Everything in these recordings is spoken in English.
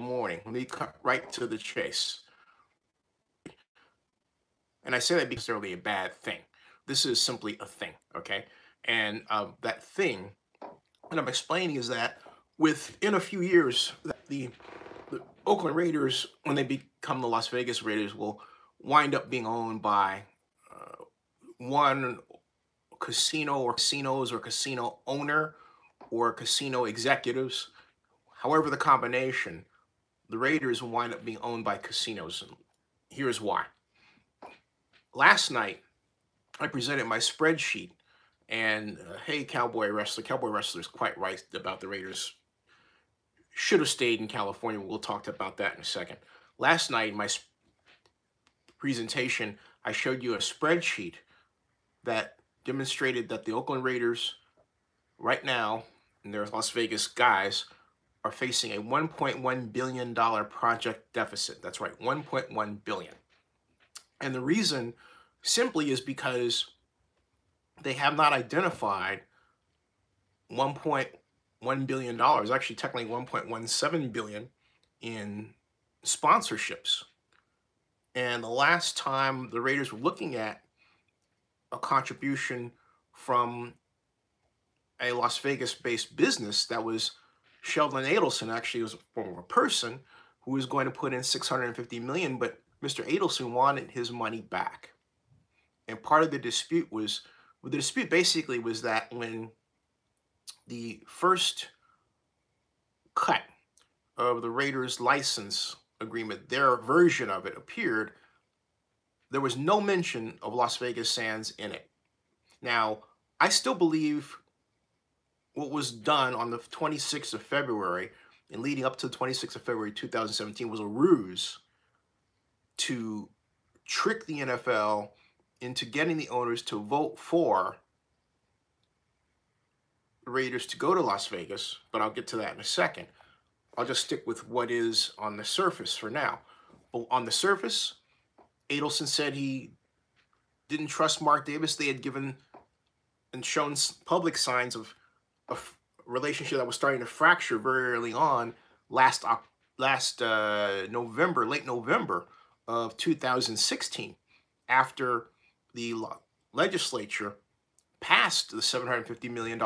morning. Let me cut right to the chase. And I say that because it's necessarily a bad thing. This is simply a thing, okay? And that thing, what I'm explaining is that within a few years, the Oakland Raiders, when they become the Las Vegas Raiders, will wind up being owned by one casino or casinos or casino owner or casino executives. However, the combination, the Raiders will wind up being owned by casinos. And here's why. Last night, I presented my spreadsheet, and hey, Cowboy Wrestler is quite right about the Raiders. Should have stayed in California. We'll talk about that in a second. Last night, in my presentation, I showed you a spreadsheet that demonstrated that the Oakland Raiders, right now, and their Las Vegas guys, are facing a $1.1 billion project deficit. That's right, $1.1 billion. And the reason simply is because they have not identified $1.1 billion, actually technically $1.17 billion in sponsorships. And the last time the Raiders were looking at a contribution from a Las Vegas-based business, that was Sheldon Adelson, actually was a former person who was going to put in $650 million, but Mr. Adelson wanted his money back. And part of the dispute was, the dispute basically was that when the first cut of the Raiders license agreement, their version of it appeared, there was no mention of Las Vegas Sands in it. Now, I still believe what was done on the 26th of February and leading up to the 26th of February 2017 was a ruse to trick the NFL into getting the owners to vote for the Raiders to go to Las Vegas, but I'll get to that in a second. I'll just stick with what is on the surface for now. But on the surface, Adelson said he didn't trust Mark Davis. They had given and shown public signs of a relationship that was starting to fracture very early on last November, late November of 2016, after the legislature passed the $750 million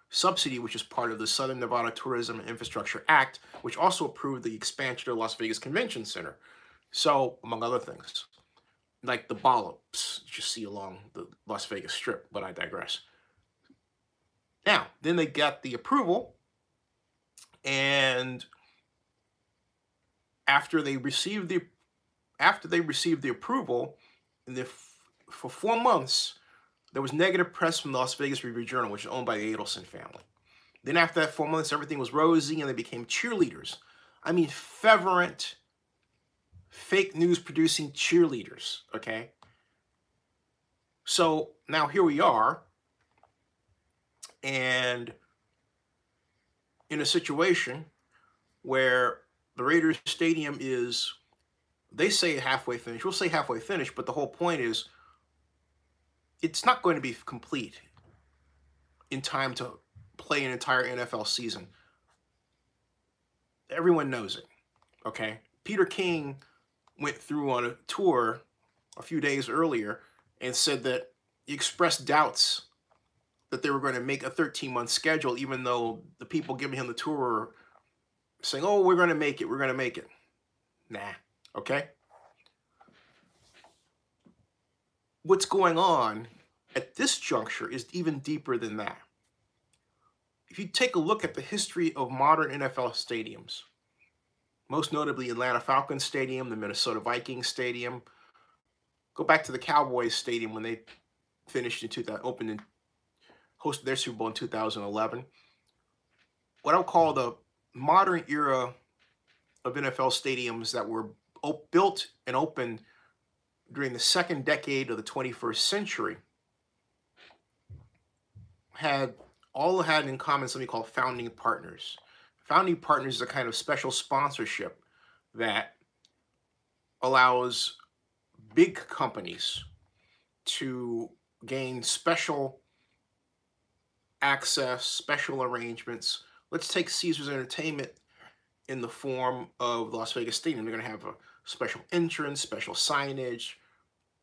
subsidy, which is part of the Southern Nevada Tourism and Infrastructure Act, which also approved the expansion of the Las Vegas Convention Center. So, among other things, like the bollops you see along the Las Vegas Strip, but I digress. Now, then they got the approval, and after they received the approval, for 4 months, there was negative press from the Las Vegas Review-Journal, which is owned by the Adelson family. Then after that 4 months, everything was rosy, and they became cheerleaders. I mean, fervent, fake news-producing cheerleaders, okay? So now here we are, and in a situation where the Raiders Stadium is, they say halfway finished. We'll say halfway finished, but the whole point is it's not going to be complete in time to play an entire NFL season. Everyone knows it, okay? Peter King went through on a tour a few days earlier and said that he expressed doubts that they were going to make a 13-month schedule, even though the people giving him the tour were saying, oh, we're going to make it, we're going to make it. Nah, okay? What's going on at this juncture is even deeper than that. If you take a look at the history of modern NFL stadiums, most notably Atlanta Falcons Stadium, the Minnesota Vikings Stadium, go back to the Cowboys Stadium when they finished in 2000, opened and hosted their Super Bowl in 2011. What I'll call the modern era of NFL stadiums that were built and opened during the second decade of the 21st century had in common something called founding partners. Founding partners is a kind of special sponsorship that allows big companies to gain special access, special arrangements. Let's take Caesars Entertainment in the form of the Las Vegas Stadium. They're going to have a special entrance, special signage,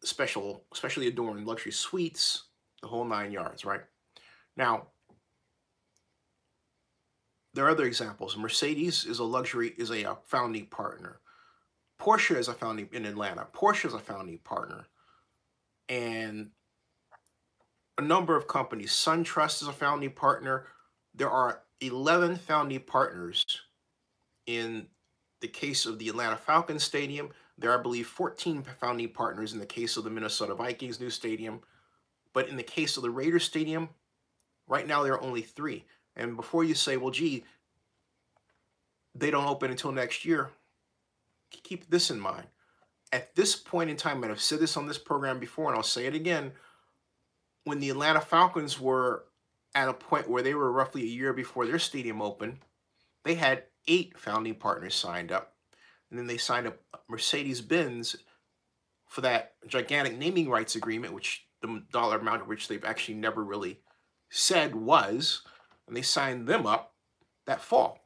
specially adorned luxury suites, the whole 9 yards, right? Now, there are other examples. Mercedes is a founding partner. Porsche is a founding in Atlanta. Porsche is a founding partner. And a number of companies. SunTrust is a founding partner. There are 11 founding partners in the case of the Atlanta Falcons Stadium. There are, I believe, 14 founding partners in the case of the Minnesota Vikings new stadium. But in the case of the Raiders Stadium, right now there are only 3. And before you say, well, gee, they don't open until next year, keep this in mind. At this point in time, and I've said this on this program before, and I'll say it again, when the Atlanta Falcons were at a point where they were roughly a year before their stadium opened, they had 8 founding partners signed up. And then they signed up Mercedes-Benz for that gigantic naming rights agreement, which the dollar amount of which they've actually never really said was, and they signed them up that fall.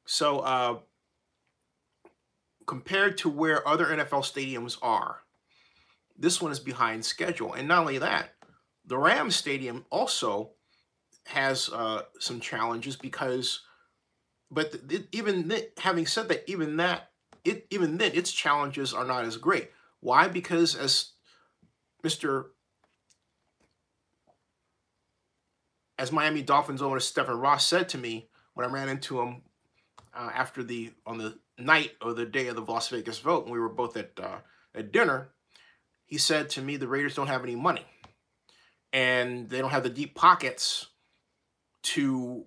So compared to where other NFL stadiums are, this one is behind schedule. And not only that, the Rams Stadium also has some challenges because, but having said that, even then, its challenges are not as great. Why? Because as Miami Dolphins owner Stephen Ross said to me when I ran into him on the night or the day of the Las Vegas vote, and we were both at dinner, he said to me the Raiders don't have any money, and they don't have the deep pockets to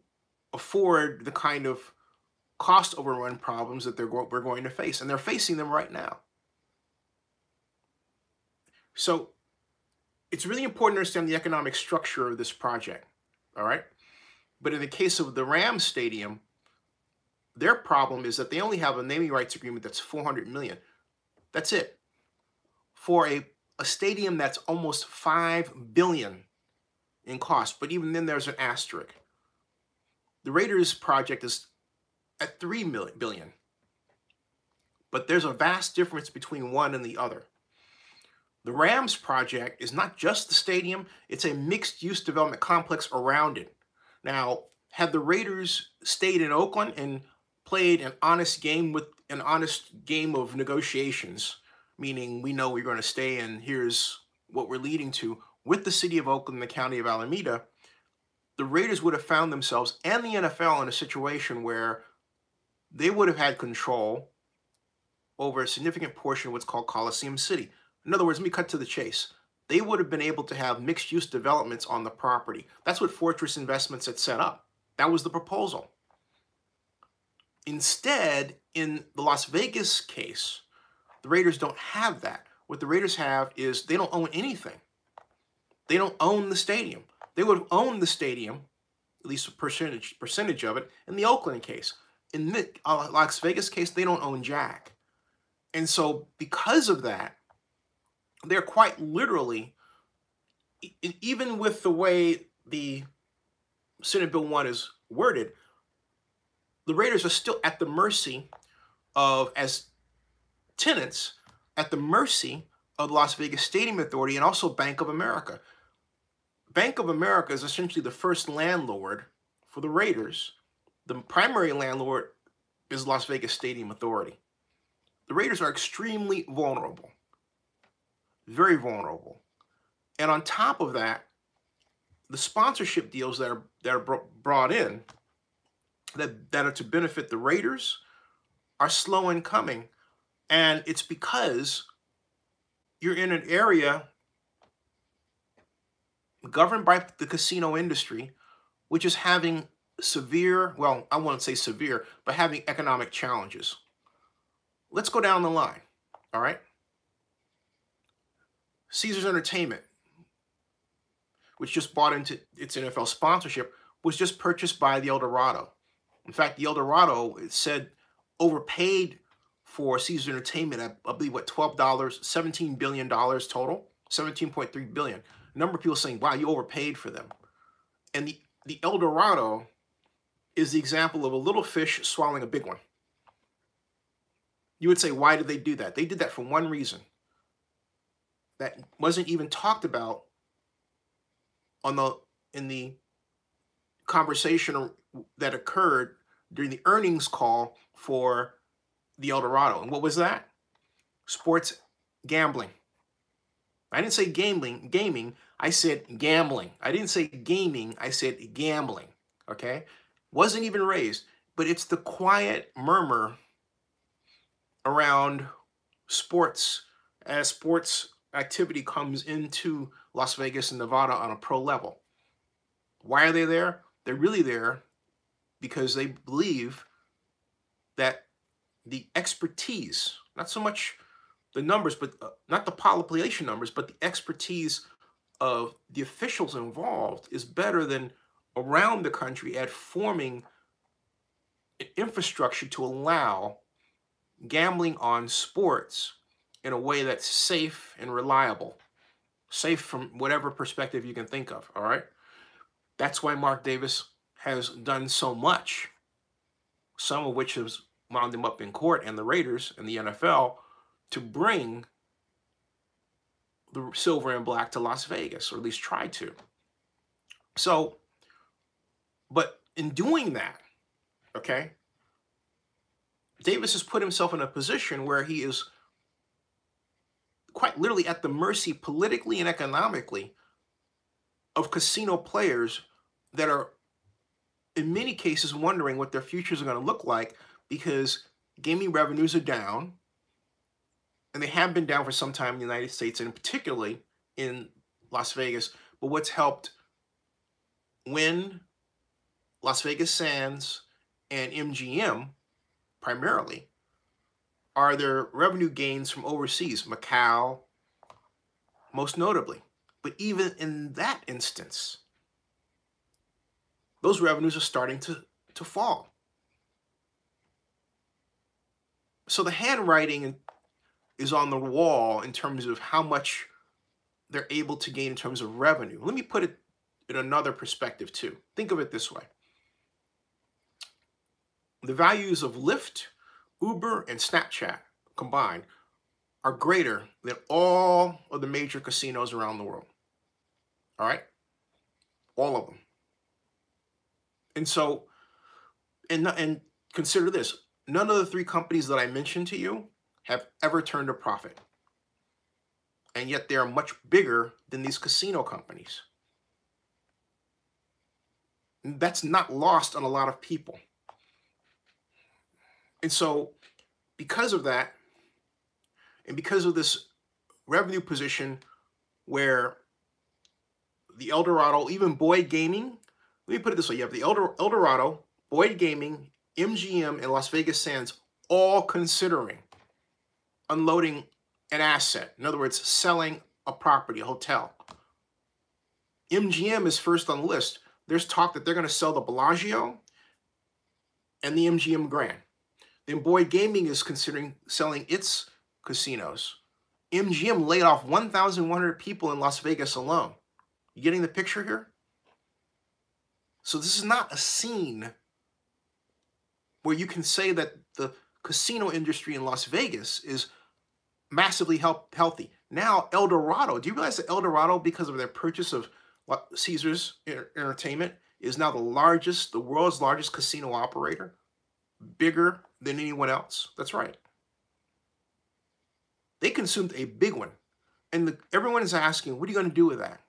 afford the kind of cost overrun problems that we're going to face, and they're facing them right now. So it's really important to understand the economic structure of this project, all right? But in the case of the Rams Stadium, their problem is that they only have a naming rights agreement that's $400 million. That's it. For a stadium that's almost $5 billion in cost, but even then there's an asterisk. The Raiders project is at $3 billion, but there's a vast difference between one and the other. The Rams project is not just the stadium, it's a mixed-use development complex around it. Now, had the Raiders stayed in Oakland and played an honest game of negotiations, meaning we know we're going to stay and here's what we're leading to, with the city of Oakland and the county of Alameda, the Raiders would have found themselves and the NFL in a situation where they would have had control over a significant portion of what's called Coliseum City. In other words, let me cut to the chase. They would have been able to have mixed-use developments on the property. That's what Fortress Investments had set up. That was the proposal. Instead, in the Las Vegas case, the Raiders don't have that. What the Raiders have is they don't own anything. They don't own the stadium. They would have owned the stadium, at least a percentage of it, in the Oakland case. In the Las Vegas case, they don't own jack. And so because of that, they're quite literally, even with the way the Senate Bill 1 is worded, the Raiders are still at the mercy of, as tenants, at the mercy of the Las Vegas Stadium Authority and also Bank of America. Bank of America is essentially the first landlord for the Raiders. The primary landlord is Las Vegas Stadium Authority. The Raiders are extremely vulnerable, very vulnerable. And on top of that, the sponsorship deals that are brought in that are to benefit the Raiders are slow in coming. And it's because you're in an area governed by the casino industry, which is having severe, well, I won't say severe, but having economic challenges. Let's go down the line, all right? Caesars Entertainment, which just bought into its NFL sponsorship, was just purchased by the Eldorado. In fact, the Eldorado, it said, overpaid for Caesars Entertainment at, I believe, what, $12, $17 billion total? $17.3 billion. A number of people saying, wow, you overpaid for them. And the Eldorado is the example of a little fish swallowing a big one. You would say, why did they do that? They did that for one reason that wasn't even talked about on in the conversation that occurred during the earnings call for the El Dorado. And what was that? Sports gambling. I didn't say gaming. I said gambling. I didn't say gaming. I said gambling. Okay? Wasn't even raised. But it's the quiet murmur around sports as sports activity comes into Las Vegas and Nevada on a pro level. Why are they there? They're really there because they believe that the expertise, not so much the numbers, but not the population numbers, but the expertise of the officials involved is better than around the country at forming an infrastructure to allow gambling on sports in a way that's safe and reliable. Safe from whatever perspective you can think of, all right? That's why Mark Davis has done so much, some of which has wound him up in court and the Raiders and the NFL to bring the silver and black to Las Vegas, or at least try to. So, but in doing that, okay, Davis has put himself in a position where he is quite literally at the mercy politically and economically of casino players that are in many cases wondering what their futures are going to look like because gaming revenues are down, and they have been down for some time in the United States and particularly in Las Vegas. But what's helped win Las Vegas Sands and MGM primarily are their revenue gains from overseas, Macau most notably. But even in that instance, those revenues are starting to fall. So the handwriting is on the wall in terms of how much they're able to gain in terms of revenue. Let me put it in another perspective too. Think of it this way. The values of Lyft, Uber, and Snapchat combined are greater than all of the major casinos around the world. All right? All of them. And so, and consider this, none of the three companies that I mentioned to you have ever turned a profit. And yet they are much bigger than these casino companies. And that's not lost on a lot of people. And so, because of that, and because of this revenue position where the El Dorado, even Boyd Gaming, let me put it this way, you have the El Dorado, Boyd Gaming, MGM, and Las Vegas Sands all considering unloading an asset. In other words, selling a property, a hotel. MGM is first on the list. There's talk that they're going to sell the Bellagio and the MGM Grand. Then Boyd Gaming is considering selling its casinos. MGM laid off 1,100 people in Las Vegas alone. You getting the picture here? So this is not a scene where you can say that the casino industry in Las Vegas is massively healthy. Now, El Dorado, do you realize that El Dorado, because of their purchase of Caesars Entertainment, is now the world's largest casino operator? Bigger than anyone else? That's right. They consumed a big one. And everyone is asking, what are you going to do with that?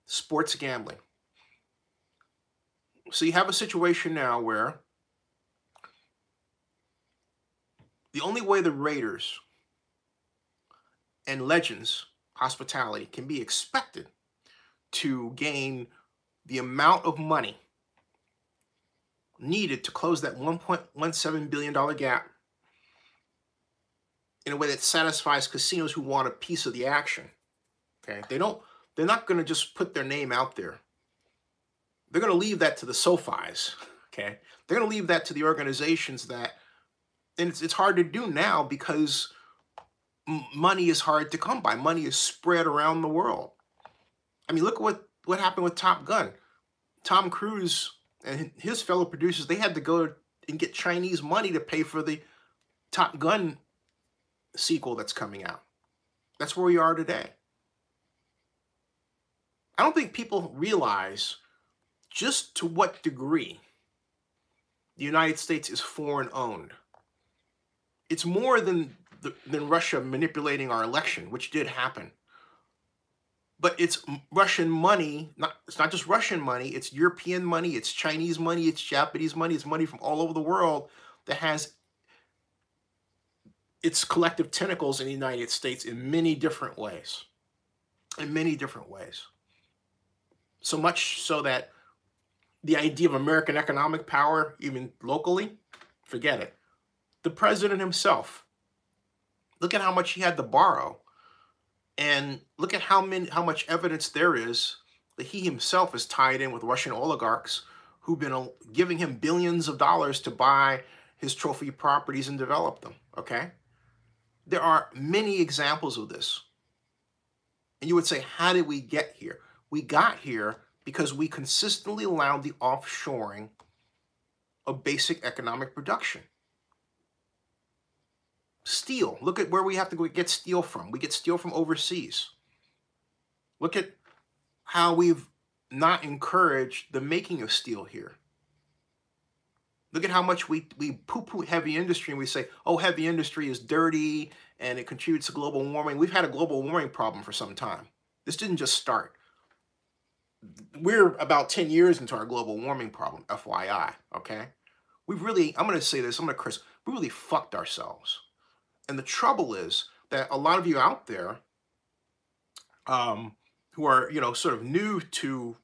Sports gambling. So you have a situation now where the only way the Raiders and Legends hospitality can be expected to gain the amount of money needed to close that $1.17 billion gap in a way that satisfies casinos who want a piece of the action. Okay, they're not going to just put their name out there. They're going to leave that to the SoFis. Okay, they're going to leave that to the organizations that, and it's hard to do now because money is hard to come by. Money is spread around the world. I mean, look at what happened with Top Gun. Tom Cruise and his fellow producers, they had to go and get Chinese money to pay for the Top Gun sequel that's coming out. That's where we are today. I don't think people realize just to what degree the United States is foreign owned. It's more than Russia manipulating our election, which did happen. But it's Russian money. It's not just Russian money. It's European money. It's Chinese money. It's Japanese money. It's money from all over the world that has its collective tentacles in the United States in many different ways. In many different ways. So much so that the idea of American economic power, even locally, forget it. The president himself, look at how much he had to borrow. And look at how much evidence there is that he himself is tied in with Russian oligarchs who've been giving him billions of dollars to buy his trophy properties and develop them, okay? There are many examples of this. And you would say, how did we get here? We got here because we consistently allowed the offshoring of basic economic production. Steel. Look at where we have to go get steel from. We get steel from overseas. Look at how we've not encouraged the making of steel here. Look at how much we poo-poo heavy industry and we say, oh, heavy industry is dirty and it contributes to global warming. We've had a global warming problem for some time. This didn't just start. We're about 10 years into our global warming problem, FYI, okay? We've really, I'm going to say this, I'm going to curse, we really fucked ourselves. And the trouble is that a lot of you out there who are, sort of new to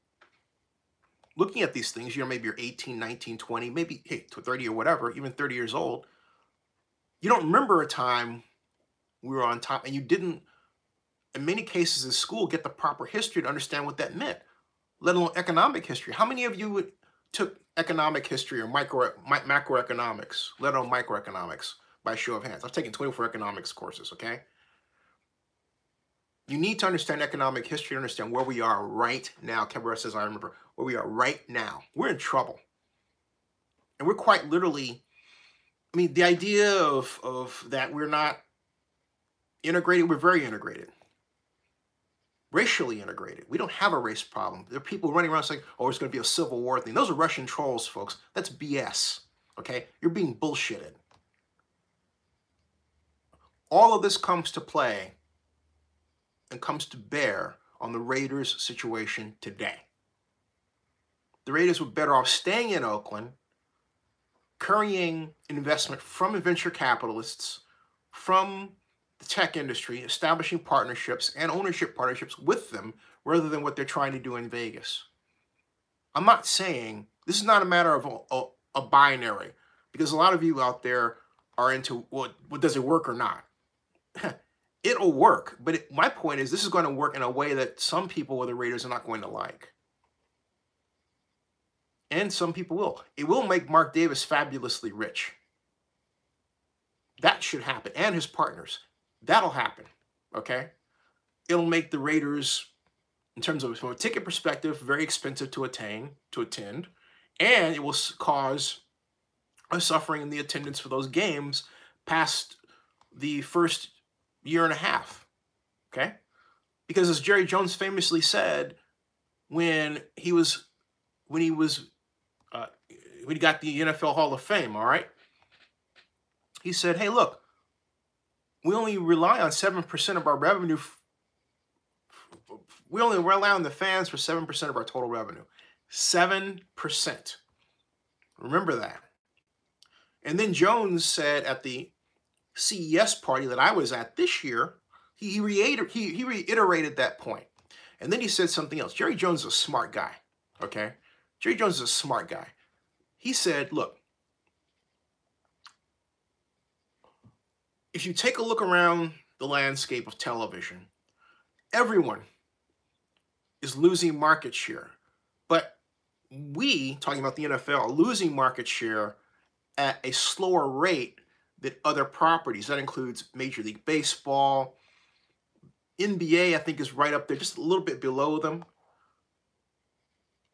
looking at these things, maybe you're 18, 19, 20, maybe, hey, 30 or whatever, even 30 years old, you don't remember a time we were on top and you didn't, in many cases in school, get the proper history to understand what that meant, let alone economic history. How many of you took economic history or macroeconomics, let alone microeconomics? By show of hands. I've taken 24 economics courses, okay? You need to understand economic history, understand where we are right now. Cowboy says, I remember where we are right now. We're in trouble. And we're quite literally, the idea of that we're not integrated, we're very integrated. Racially integrated. We don't have a race problem. There are people running around saying, oh, it's going to be a civil war thing. Those are Russian trolls, folks. That's BS, okay? You're being bullshitted. All of this comes to play and comes to bear on the Raiders' situation today. The Raiders were better off staying in Oakland, currying investment from venture capitalists, from the tech industry, establishing partnerships and ownership partnerships with them rather than what they're trying to do in Vegas. I'm not saying, this is not a matter of a binary, because a lot of you out there are into, what does it work or not? It'll work, but my point is this is going to work in a way that some people with the Raiders are not going to like. And some people will. It will make Mark Davis fabulously rich. That should happen. And his partners. That'll happen. Okay? It'll make the Raiders, in terms of from a ticket perspective, very expensive to attend. And it will cause a suffering in the attendance for those games past the first year and a half, okay? Because as Jerry Jones famously said, when he got the NFL Hall of Fame, all right? He said, hey, look, we only rely on 7% of our revenue. We only rely on the fans for 7% of our total revenue. 7%. Remember that. And then Jones said at the CES party that I was at this year, he reiterated that point. And then he said something else. Jerry Jones is a smart guy, okay? Jerry Jones is a smart guy. He said, look, if you take a look around the landscape of television, everyone is losing market share. But we, talking about the NFL, are losing market share at a slower rate than other properties. That includes Major League Baseball. NBA, I think, is right up there, just a little bit below them.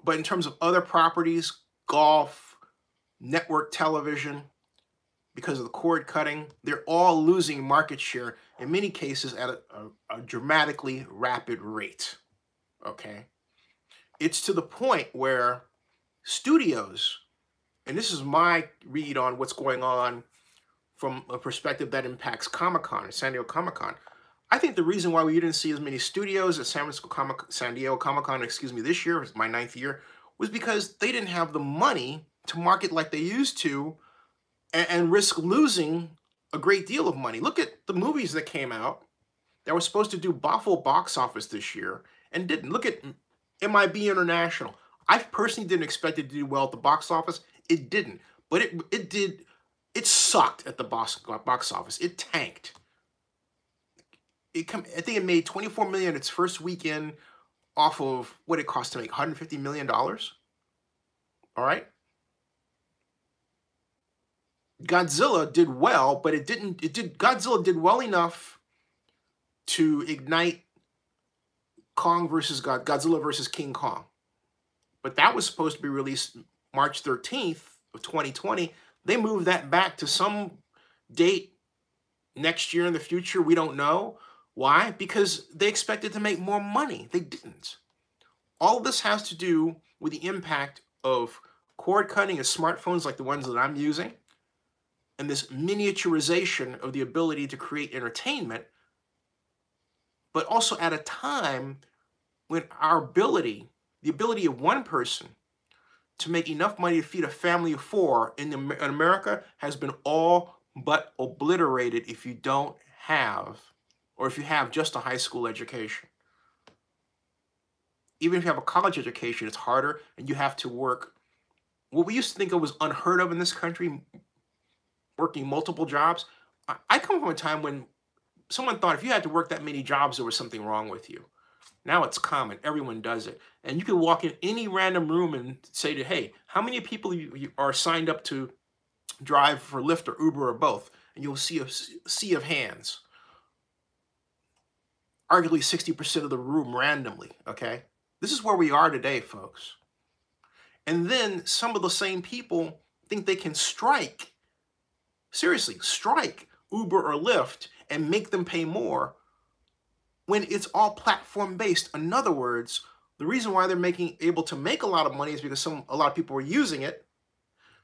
But in terms of other properties, golf, network television, because of the cord cutting. They're all losing market share, in many cases at a dramatically rapid rate, okay? It's to the point where studios, and this is my read on what's going on from a perspective that impacts Comic-Con, San Diego Comic-Con. I think the reason why we didn't see as many studios at San Diego Comic-Con, excuse me, this year, it's my 9th year, was because they didn't have the money to market like they used to, and risk losing a great deal of money. Look at the movies that came out that were supposed to do awful box office this year and didn't. Look at MIB International. I personally didn't expect it to do well at the box office. It didn't, but it did. It sucked at the box office. It tanked. I think it made $24 million its first weekend off of what it cost to make $150 million. All right. Godzilla did well, but Godzilla did well enough to ignite Godzilla versus King Kong. But that was supposed to be released March 13th of 2020. They moved that back to some date next year in the future. We don't know. Why? Because they expected to make more money. They didn't. All of this has to do with the impact of cord cutting of smartphones like the ones that I'm using, and this miniaturization of the ability to create entertainment, but also at a time when the ability of one person to make enough money to feed a family of 4 in America has been all but obliterated if you don't have, or if you have just a high school education. Even if you have a college education, it's harder, and you have to work. What we used to think of was unheard of in this country, working multiple jobs. I come from a time when someone thought if you had to work that many jobs, there was something wrong with you. Now it's common. Everyone does it. And you can walk in any random room and say hey, how many people you are signed up to drive for Lyft or Uber or both? And you'll see a sea of hands. Arguably 60% of the room randomly, okay? This is where we are today, folks. And then some of the same people think they can strike, seriously, strike Uber or Lyft and make them pay more when it's all platform-based. In other words, the reason why they're able to make a lot of money is because a lot of people are using it.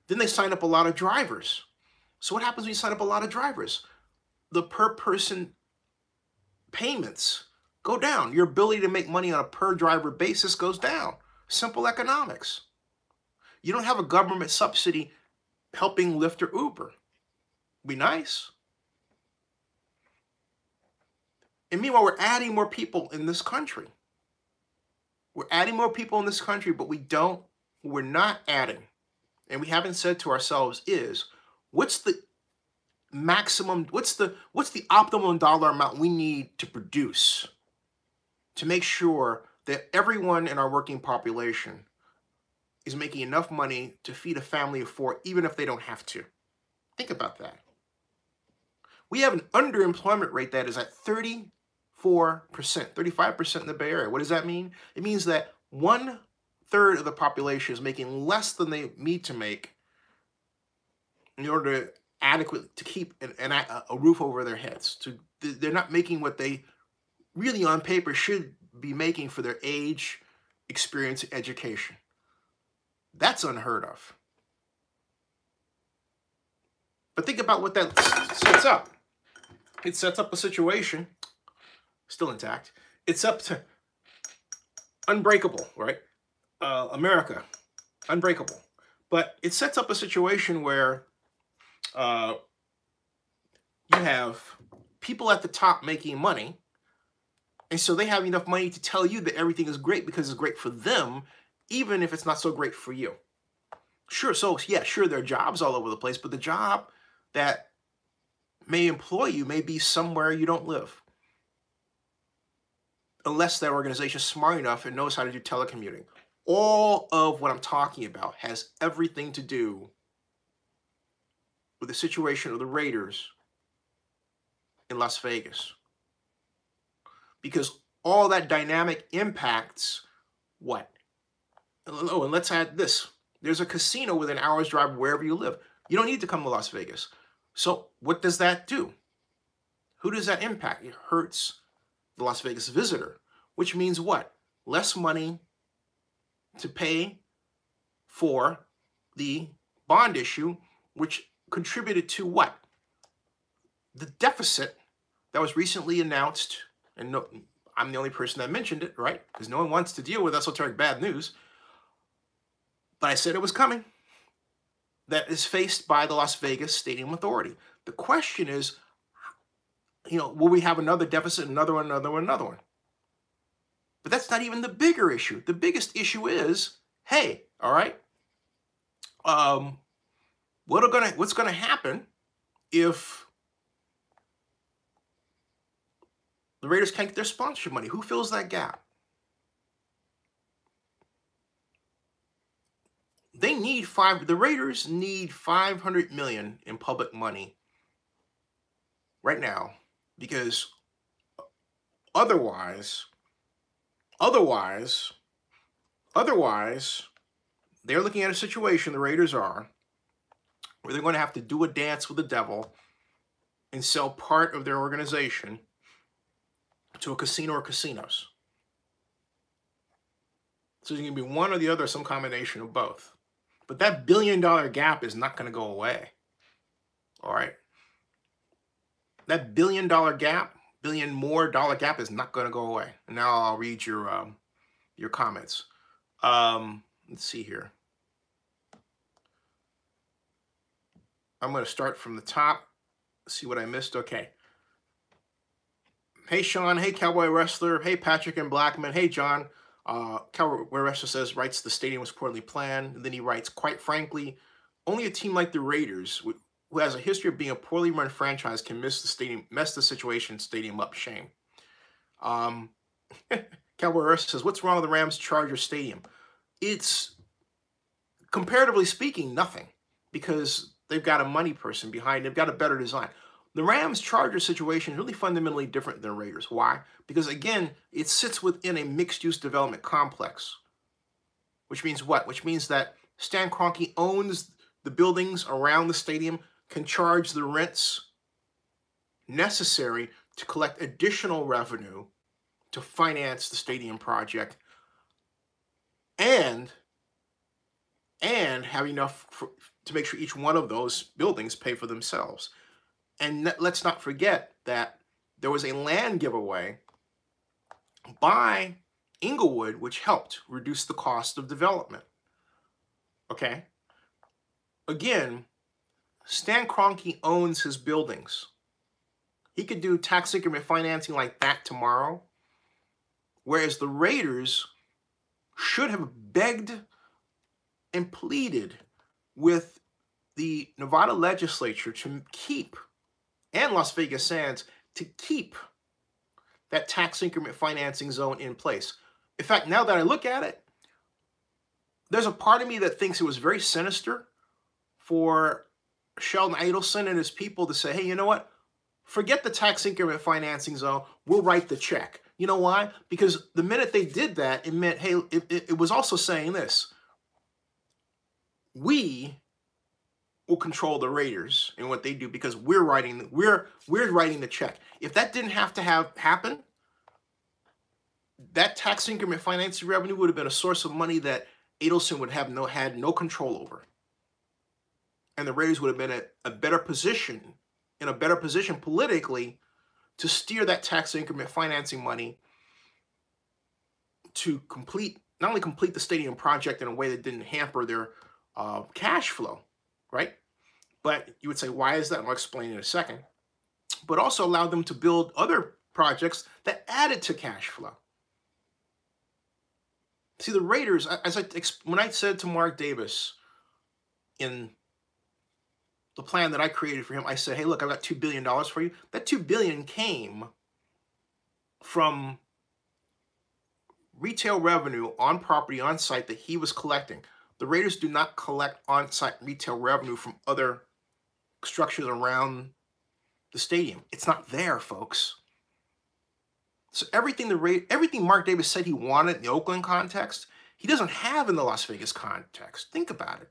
Then they sign up a lot of drivers. So what happens when you sign up a lot of drivers? The per-person payments go down. Your ability to make money on a per-driver basis goes down. Simple economics. You don't have a government subsidy helping Lyft or Uber. Be nice. And meanwhile, we're adding more people in this country. We're adding more people in this country, but we're not adding, and we haven't said to ourselves what's the maximum, what's the optimum dollar amount we need to produce to make sure that everyone in our working population is making enough money to feed a family of 4, even if they don't have to. Think about that. We have an underemployment rate that is at 34%, 35% in the Bay Area. What does that mean? It means that 1/3 of the population is making less than they need to make in order to keep a roof over their heads. They're not making what they really on paper should be making for their age, experience, and education. That's unheard of. But think about what that sets up. It sets up a situation, still intact. It's up to Unbreakable, right? America, Unbreakable. But it sets up a situation where you have people at the top making money, and so they have enough money to tell you that everything is great because it's great for them, even if it's not so great for you. Sure, there are jobs all over the place, but the job that may employ you may be somewhere you don't live. Unless that organization is smart enough and knows how to do telecommuting. All of what I'm talking about has everything to do with the situation of the Raiders in Las Vegas. Because all that dynamic impacts what? Oh, and let's add this. There's a casino within an hour's drive wherever you live. You don't need to come to Las Vegas. So what does that do? Who does that impact? It hurts the Las Vegas visitor, which means what? Less money to pay for the bond issue, which contributed to what? The deficit that was recently announced, and no, I'm the only person that mentioned it, right? Because no one wants to deal with esoteric bad news. But I said it was coming. That is faced by the Las Vegas Stadium Authority. The question is, will we have another deficit, another one, another one, another one? But that's not even the bigger issue. The biggest issue is, hey, all right, what's gonna happen if the Raiders can't get their sponsorship money? Who fills that gap? The Raiders need $500 million in public money right now, because otherwise, they're looking at a situation, the Raiders are, where they're going to have to do a dance with the devil and sell part of their organization to a casino or casinos. So it's going to be one or the other, some combination of both. But that $1 billion gap is not going to go away. All right? That $1 billion gap, $1 gap is not going to go away. And now I'll read your comments. Let's see here. I'm going to start from the top. See what I missed. Okay. Hey, Sean. Hey, Cowboy Wrestler. Hey, Patrick and Blackman. Hey, John. Cowboy Wrestler writes the stadium was poorly planned. And then he writes, quite frankly, only a team like the Raiders, who has a history of being a poorly run franchise, can mess the stadium up. Shame. Cowboy Wrestler says, what's wrong with the Rams Charger Stadium? It's, comparatively speaking, nothing, because they've got a money person behind. They've got a better design. The Rams-Charger situation is really fundamentally different than Raiders. Why? Because, again, it sits within a mixed-use development complex. Which means what? Which means that Stan Kroenke owns the buildings around the stadium, can charge the rents necessary to collect additional revenue to finance the stadium project, and have enough to make sure each one of those buildings pay for themselves. And let's not forget that there was a land giveaway by Inglewood, which helped reduce the cost of development. Okay? Again, Stan Kroenke owns his buildings. He could do tax increment financing like that tomorrow, whereas the Raiders should have begged and pleaded with the Nevada legislature to keep, and Las Vegas Sands, to keep that tax increment financing zone in place. In fact, now that I look at it, there's a part of me that thinks it was very sinister for Sheldon Adelson and his people to say, hey, you know what? Forget the tax increment financing zone. We'll write the check. You know why? Because the minute they did that, it meant, hey, it was also saying this. We will control the Raiders and what they do because we're writing the check. If that didn't have to happen, that tax increment financing revenue would have been a source of money that Adelson would have had no control over. And the Raiders would have been in a better position politically to steer that tax increment financing money to not only complete the stadium project in a way that didn't hamper their cash flow, right? But you would say, why is that? And I'll explain in a second. But also allowed them to build other projects that added to cash flow. See, the Raiders, when I said to Mark Davis in the plan that I created for him, I said, hey, look, I've got $2 billion for you. That $2 billion came from retail revenue on property, on site that he was collecting. The Raiders do not collect on-site retail revenue from other structures around the stadium. It's not there, folks. So everything Mark Davis said he wanted in the Oakland context, he doesn't have in the Las Vegas context. Think about it.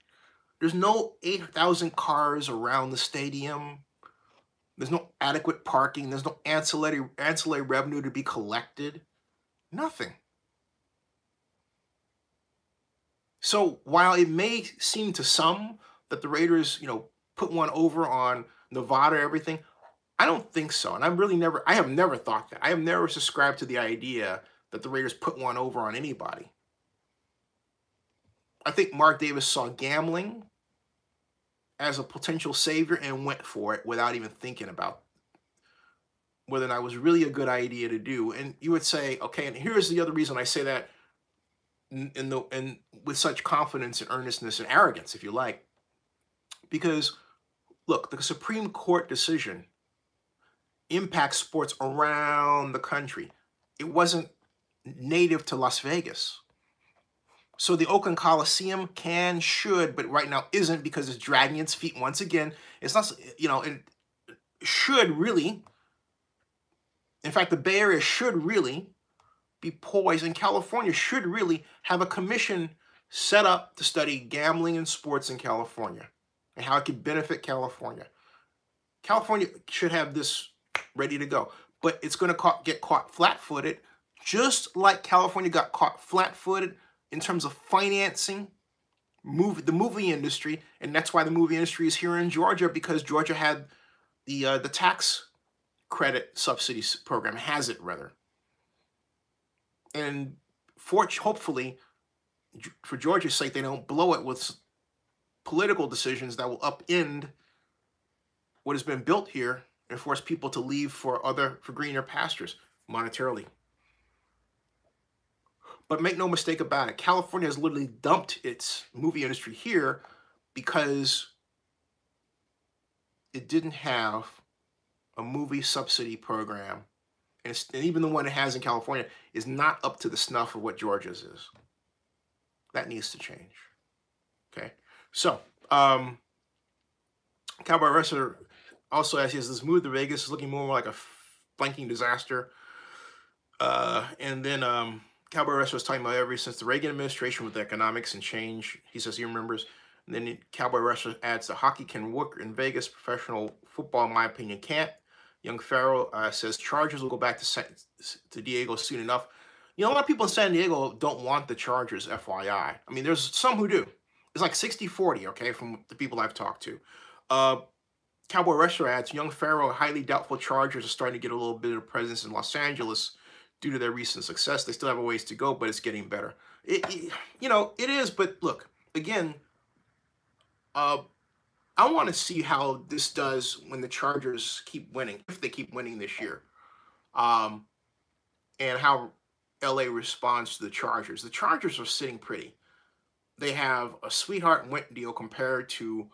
There's no 8,000 cars around the stadium. There's no adequate parking. There's no ancillary revenue to be collected. Nothing. So while it may seem to some that the Raiders, put one over on Nevada or everything, I don't think so. And I have never thought that. I have never subscribed to the idea that the Raiders put one over on anybody. I think Mark Davis saw gambling as a potential savior and went for it without even thinking about whether or not it was really a good idea to do. And you would say, okay, and here's the other reason I say that in with such confidence and earnestness and arrogance, if you like. Because, look, the Supreme Court decision impacts sports around the country. It wasn't native to Las Vegas. So the Oakland Coliseum should, but right now isn't because it's dragging its feet once again. It's not, it should really, in fact, the Bay Area should really be poised, and California should really have a commission set up to study gambling and sports in California and how it could benefit California. California should have this ready to go, but it's going to get caught flat-footed, just like California got caught flat-footed in terms of financing the movie industry, and that's why the movie industry is here in Georgia, because Georgia had the tax credit subsidies program, has it rather. And hopefully, for Georgia's sake, they don't blow it with political decisions that will upend what has been built here and force people to leave for greener pastures monetarily. But make no mistake about it, California has literally dumped its movie industry here because it didn't have a movie subsidy program. And even the one it has in California is not up to the snuff of what Georgia's is. That needs to change. Okay? So, Cowboy Restaurants also, as he says, this move to Vegas is looking more like a flanking disaster. And then Cowboy Restaurants was talking about ever since the Reagan administration with economics and change. He says he remembers. And then Cowboy Restaurants adds that hockey can work in Vegas. Professional football, in my opinion, can't. Young Farrell says Chargers will go back to Diego soon enough. A lot of people in San Diego don't want the Chargers, FYI. I mean, there's some who do. It's like 60-40, okay, from the people I've talked to. Cowboy Restaurant adds, Young Farrell, highly doubtful Chargers are starting to get a little bit of presence in Los Angeles due to their recent success. They still have a ways to go, but it's getting better. It is, but look, again, I want to see how this does when the Chargers keep winning, if they keep winning this year, and how LA responds to the Chargers. The Chargers are sitting pretty. They have a sweetheart and wet deal compared to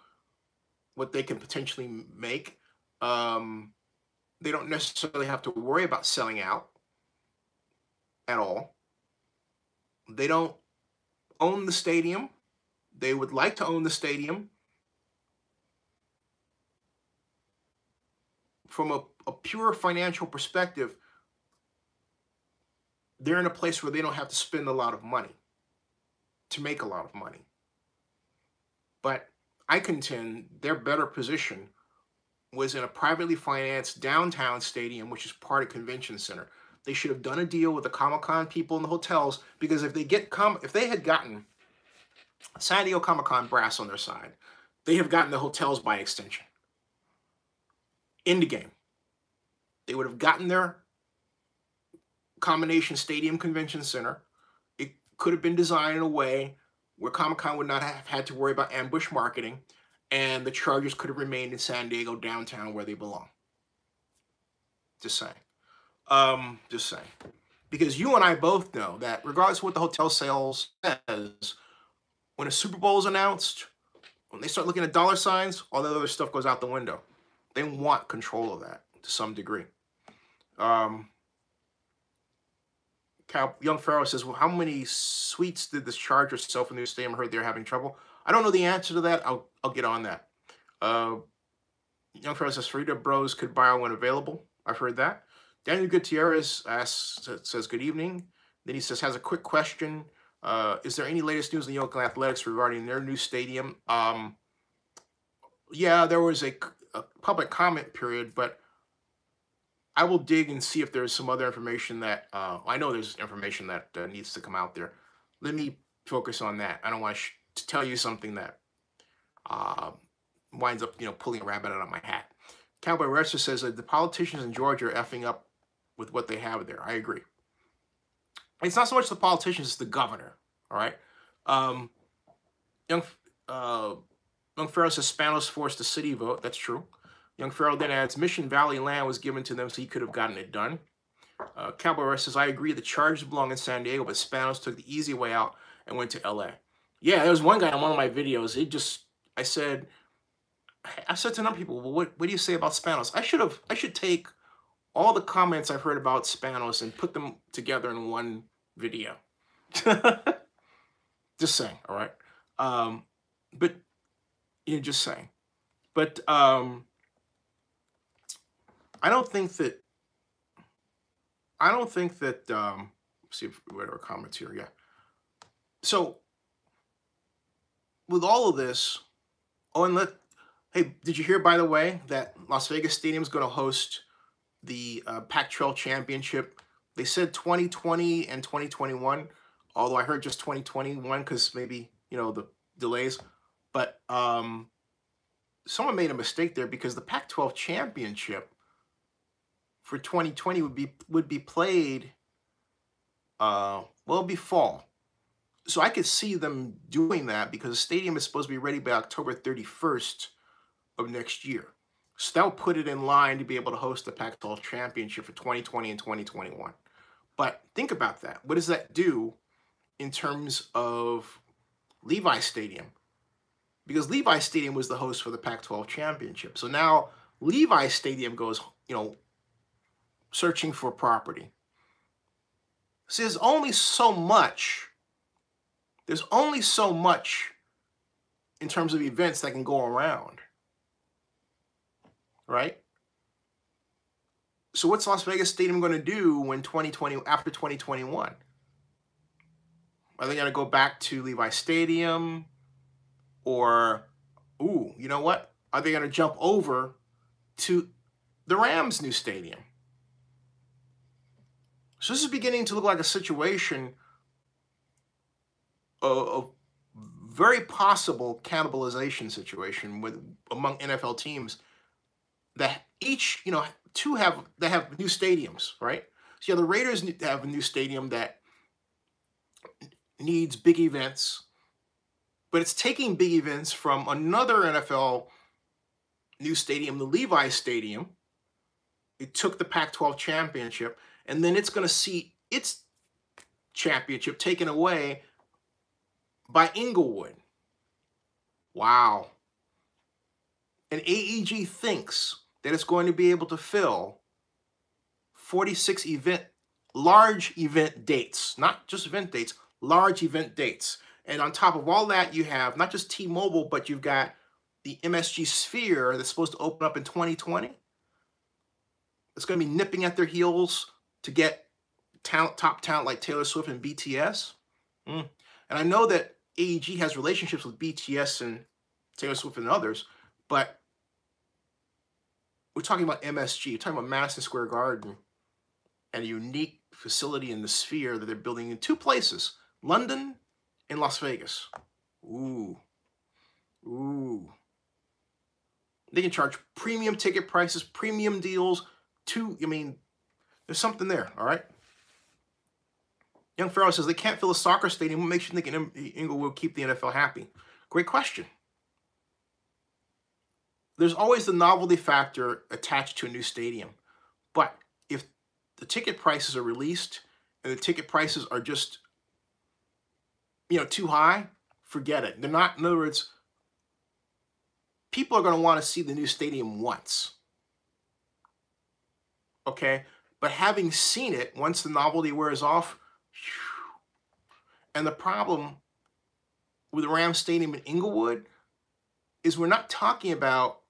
what they can potentially make. They don't necessarily have to worry about selling out at all. They don't own the stadium. They would like to own the stadium. From a pure financial perspective, they're in a place where they don't have to spend a lot of money to make a lot of money. But I contend their better position was in a privately financed downtown stadium, which is part of convention center. They should have done a deal with the Comic-Con people in the hotels, because if they had gotten San Diego Comic-Con brass on their side, they have gotten the hotels by extension. In the game. They would have gotten their combination stadium convention center. It could have been designed in a way where Comic-Con would not have had to worry about ambush marketing, and the Chargers could have remained in San Diego downtown where they belong. Just saying. Just saying. Because you and I both know that regardless of what the hotel sales says, when a Super Bowl is announced, when they start looking at dollar signs, all that other stuff goes out the window. They want control of that to some degree. Young Farrell says, well, how many suites did this Chargers sell from the new stadium? I heard they're having trouble. I don't know the answer to that. I'll get on that. Young Farrell says, Farida Bros could buy when available. I've heard that. Daniel Gutierrez says, good evening. Then he says, has a quick question. Is there any latest news in the Oakland Athletics regarding their new stadium? Yeah, there was a public comment period, but I will dig and see if there's some other information that I know there's information that needs to come out there. Let me focus on that. I don't want to tell you something that uh, winds up, pulling a rabbit out of my hat. Cowboy Restaurants says that the politicians in Georgia are effing up with what they have there. I agree. It's not so much the politicians; it's the governor. All right. Um, young Young Farrell says Spanos forced the city vote. That's true. Young Farrell then adds Mission Valley land was given to them, so he could have gotten it done. Cowboy Rush says, I agree the charges belong in San Diego, but Spanos took the easy way out and went to LA. Yeah, there was one guy in one of my videos. I said to some people, well, what do you say about Spanos? I should take all the comments I've heard about Spanos and put them together in one video. Just saying, all right? But, just saying. But I don't think that, let's see if we have our comments here, yeah. So, with all of this, hey, did you hear, by the way, that Las Vegas Stadium is going to host the Pac12 Championship? They said 2020 and 2021, although I heard just 2021 because maybe, the delays. But someone made a mistake there because the Pac12 Championship for 2020 would be played, it'd be fall. So I could see them doing that because the stadium is supposed to be ready by October 31st of next year. So that would put it in line to be able to host the Pac-12 Championship for 2020 and 2021. But think about that. What does that do in terms of Levi Stadium? Because Levi Stadium was the host for the Pac-12 Championship. So now Levi Stadium goes, searching for property. So there's only so much in terms of events that can go around, right? So what's Las Vegas Stadium going to do after 2021? Are they going to go back to Levi Stadium? Or, you know what? Are they going to jump over to the Rams' new stadium? So this is beginning to look like a situation of very possible cannibalization situation among NFL teams that each, that have new stadiums, right? So the Raiders have a new stadium that needs big events, but it's taking big events from another NFL new stadium, the Levi Stadium. It took the Pac-12 Championship, and then it's going to see its championship taken away by Inglewood. Wow. And AEG thinks that it's going to be able to fill 46 large event dates, not just event dates, large event dates. And on top of all that, you have not just T-Mobile, but you've got the MSG Sphere that's supposed to open up in 2020. It's going to be nipping at their heels to get top talent like Taylor Swift and BTS. And I know that AEG has relationships with BTS and Taylor Swift and others, but we're talking about MSG. We're talking about Madison Square Garden and a unique facility in the Sphere that they're building in two places, London and Las Vegas. Ooh. They can charge premium ticket prices, premium deals. There's something there, all right? Young Farrell says they can't fill a soccer stadium. What makes you think Inglewood will keep the NFL happy? Great question. There's always the novelty factor attached to a new stadium. But if the ticket prices are released and the ticket prices are just, too high, forget it. They're not, in other words, people are going to want to see the new stadium once. Okay? But having seen it, once the novelty wears off, and the problem with the Rams Stadium in Inglewood is we're not talking about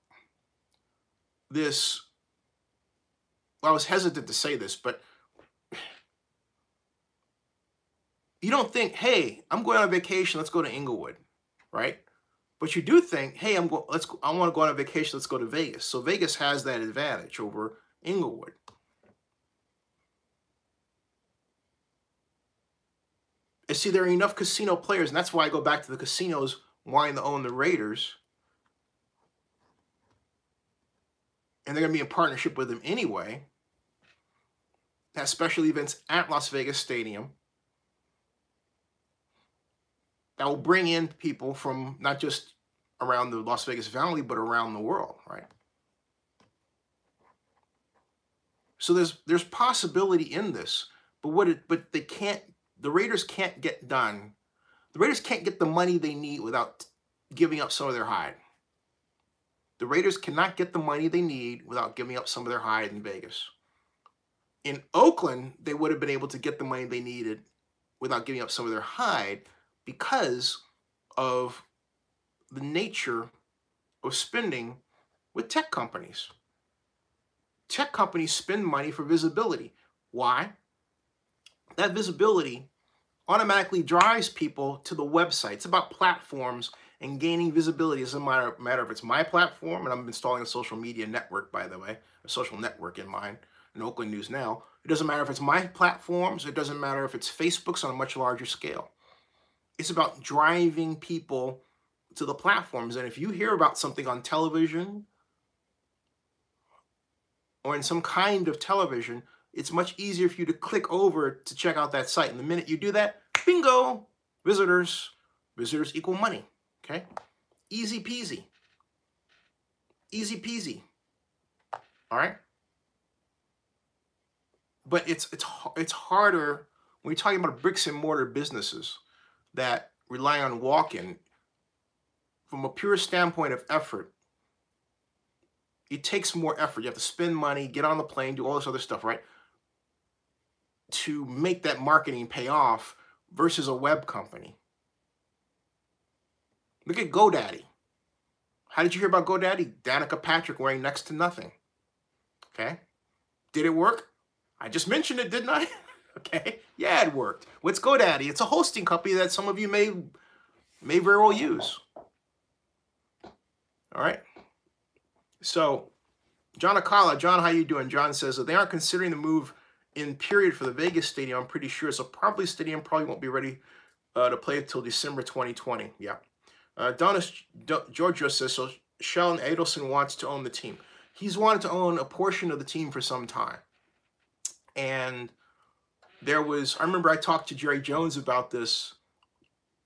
this. Well, I was hesitant to say this, but You don't think, hey, I'm going on vacation, let's go to Inglewood, right? But you do think, hey, I want to go on a vacation, let's go to Vegas. So Vegas has that advantage over Inglewood. And see, there are enough casino players, and that's why I go back to the casinos wanting to own the Raiders. And they're going to be in partnership with them anyway. Have special events at Las Vegas Stadium that will bring in people from not just around the Las Vegas Valley, but around the world, right? So there's possibility in this, but the Raiders can't get done. The Raiders can't get the money they need without giving up some of their hide. The Raiders cannot get the money they need without giving up some of their hide in Vegas. In Oakland, they would have been able to get the money they needed without giving up some of their hide because of the nature of spending with tech companies. Tech companies spend money for visibility. Why? That visibility automatically drives people to the website. It's about platforms and gaining visibility. It doesn't matter if it's my platform, and I'm installing a social media network, by the way, a social network in mine, in Oakland News Now. It doesn't matter if it's my platforms. It doesn't matter if it's Facebook's on a much larger scale. It's about driving people to the platforms. And if you hear about something on television or in some kind of television, it's much easier for you to click over to check out that site. And the minute you do that, bingo, visitors. Visitors equal money, okay? Easy peasy. Easy peasy, all right? But it's harder when you're talking about bricks and mortar businesses that rely on walk-in. From a pure standpoint of effort, it takes more effort. You have to spend money, get on the plane, do all this other stuff, right? To make that marketing pay off versus a web company. Look at GoDaddy. How did you hear about GoDaddy? Danica Patrick wearing next to nothing. Okay? Did it work? I just mentioned it, didn't I? Okay? Yeah, it worked. What's GoDaddy? It's a hosting company that some of you may very well use. All right? So, John Akala, John, how you doing? John says that they aren't considering the move in period for the Vegas stadium, I'm pretty sure. So probably stadium probably won't be ready to play until December 2020. Yeah. Giorgio says, so Sheldon Adelson wants to own the team. He's wanted to own a portion of the team for some time. And I remember I talked to Jerry Jones about this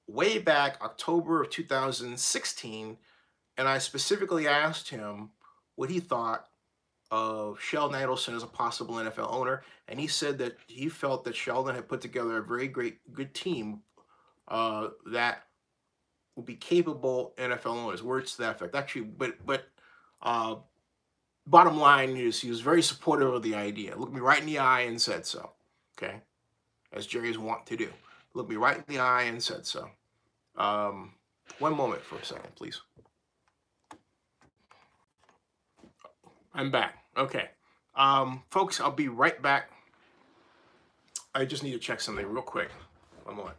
way back October of 2016. And I specifically asked him what he thought of Sheldon Adelson as a possible NFL owner. And he said that he felt that Sheldon had put together a very good team that would be capable NFL owners. Words to that effect. Actually, but bottom line is he was very supportive of the idea. Looked me right in the eye and said so. Okay, as Jerry's want to do. Looked me right in the eye and said so. One moment for a second, please. I'm back. Okay. Folks, I'll be right back. I just need to check something real quick. One moment.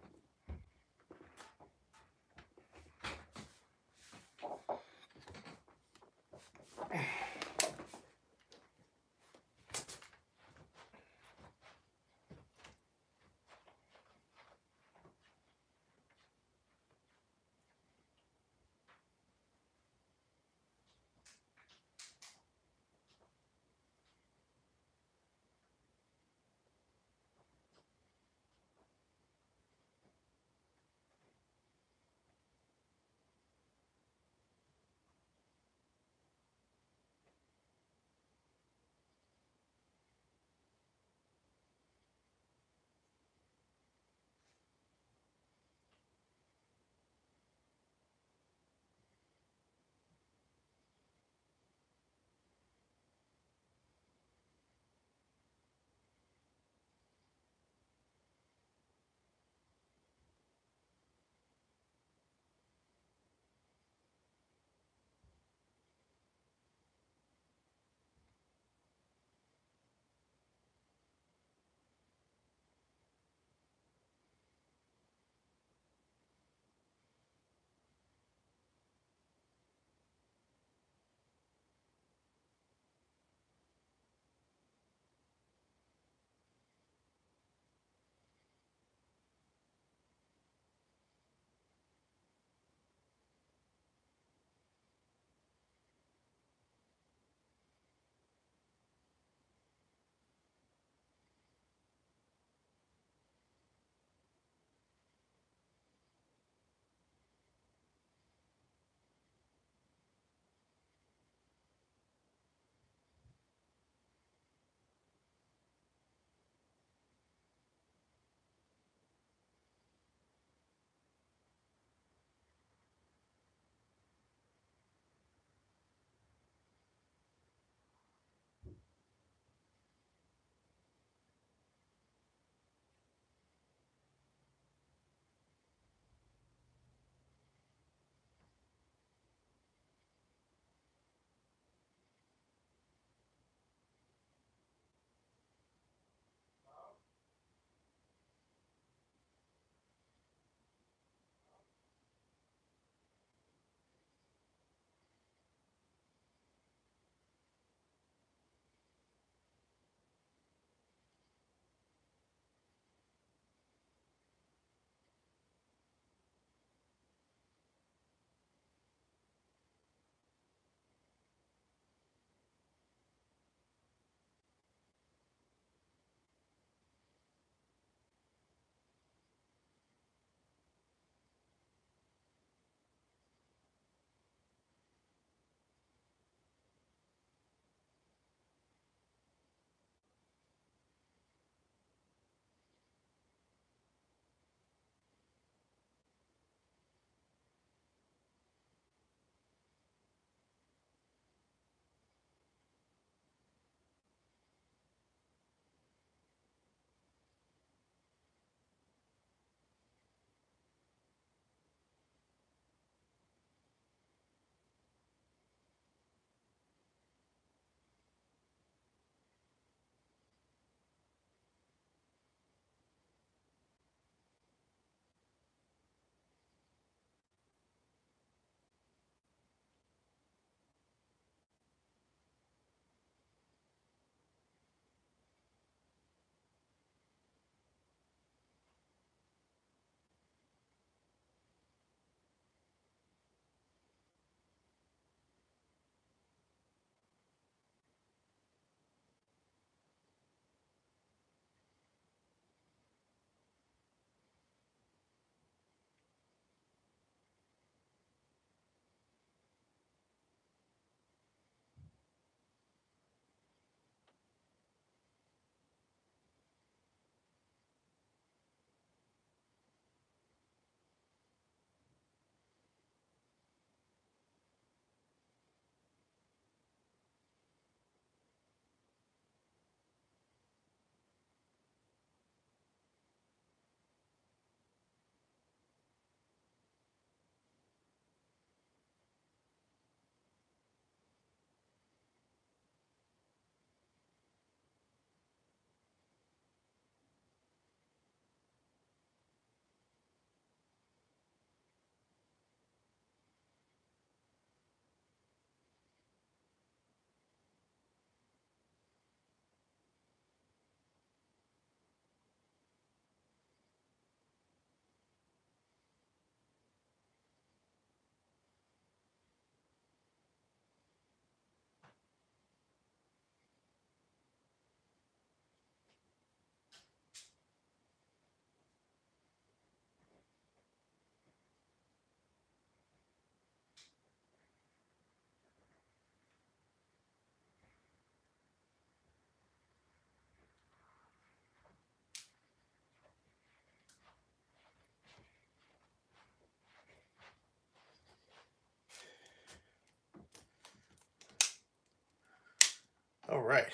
All right.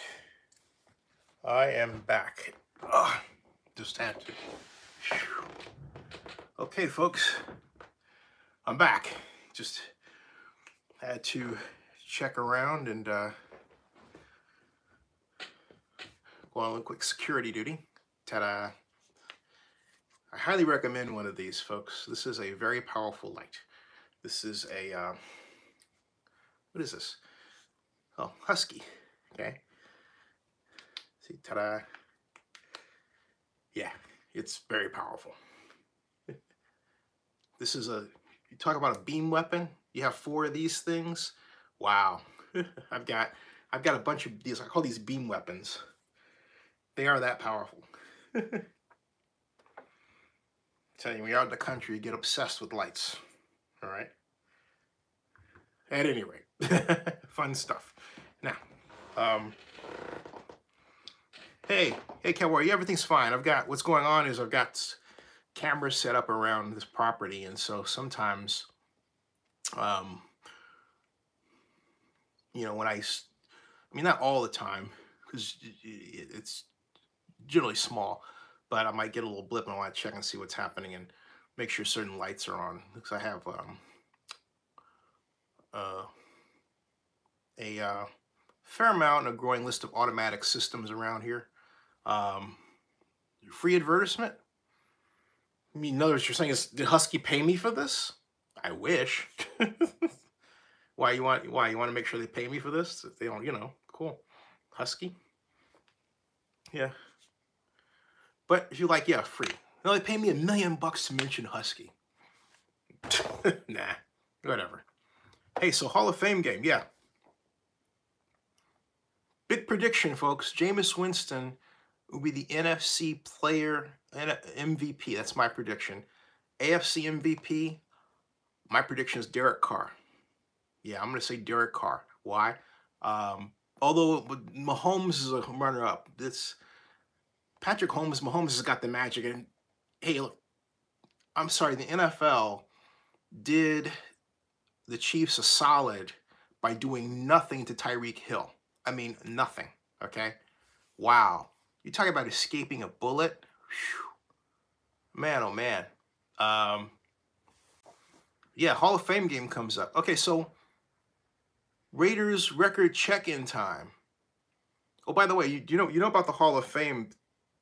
I am back. Ugh, just had to. Okay, folks. I'm back. Just had to check around and go on a quick security duty. Ta-da. I highly recommend one of these, folks. This is a very powerful light. This is a, what is this? Oh, Husky. Okay. See, ta-da. Yeah, it's very powerful. This is you talk about a beam weapon. You have 4 of these things. Wow. I've got a bunch of these. I call these beam weapons. They are that powerful. Tell you, when you're out in the country, you get obsessed with lights. All right. At any rate, fun stuff. Now, hey, Cowboy, everything's fine. What's going on is I've got cameras set up around this property, and so sometimes, you know, when I mean, not all the time, because it's generally small, but I might get a little blip and I want to check and see what's happening and make sure certain lights are on, because I have a fair amount and a growing list of automatic systems around here. Free advertisement? I mean, in other words, you're saying, did Husky pay me for this? I wish. Why you want to make sure they pay me for this? If they don't, you know, cool. Husky? Yeah. But if you like, yeah, free. No, they pay me $1 million to mention Husky. Nah, whatever. Hey, so Hall of Fame game, yeah. Big prediction, folks. Jameis Winston will be the NFC player MVP. That's my prediction. AFC MVP, my prediction is Derek Carr. Yeah, I'm going to say Derek Carr. Why? Although Mahomes is a runner-up, Mahomes has got the magic. And hey, look, I'm sorry, the NFL did the Chiefs a solid by doing nothing to Tyreek Hill. I mean, nothing, okay? Wow. You talk about escaping a bullet? Whew. Man, oh man. Yeah, Hall of Fame game comes up. Okay, so Raiders record check-in time. Oh, by the way, you know about the Hall of Fame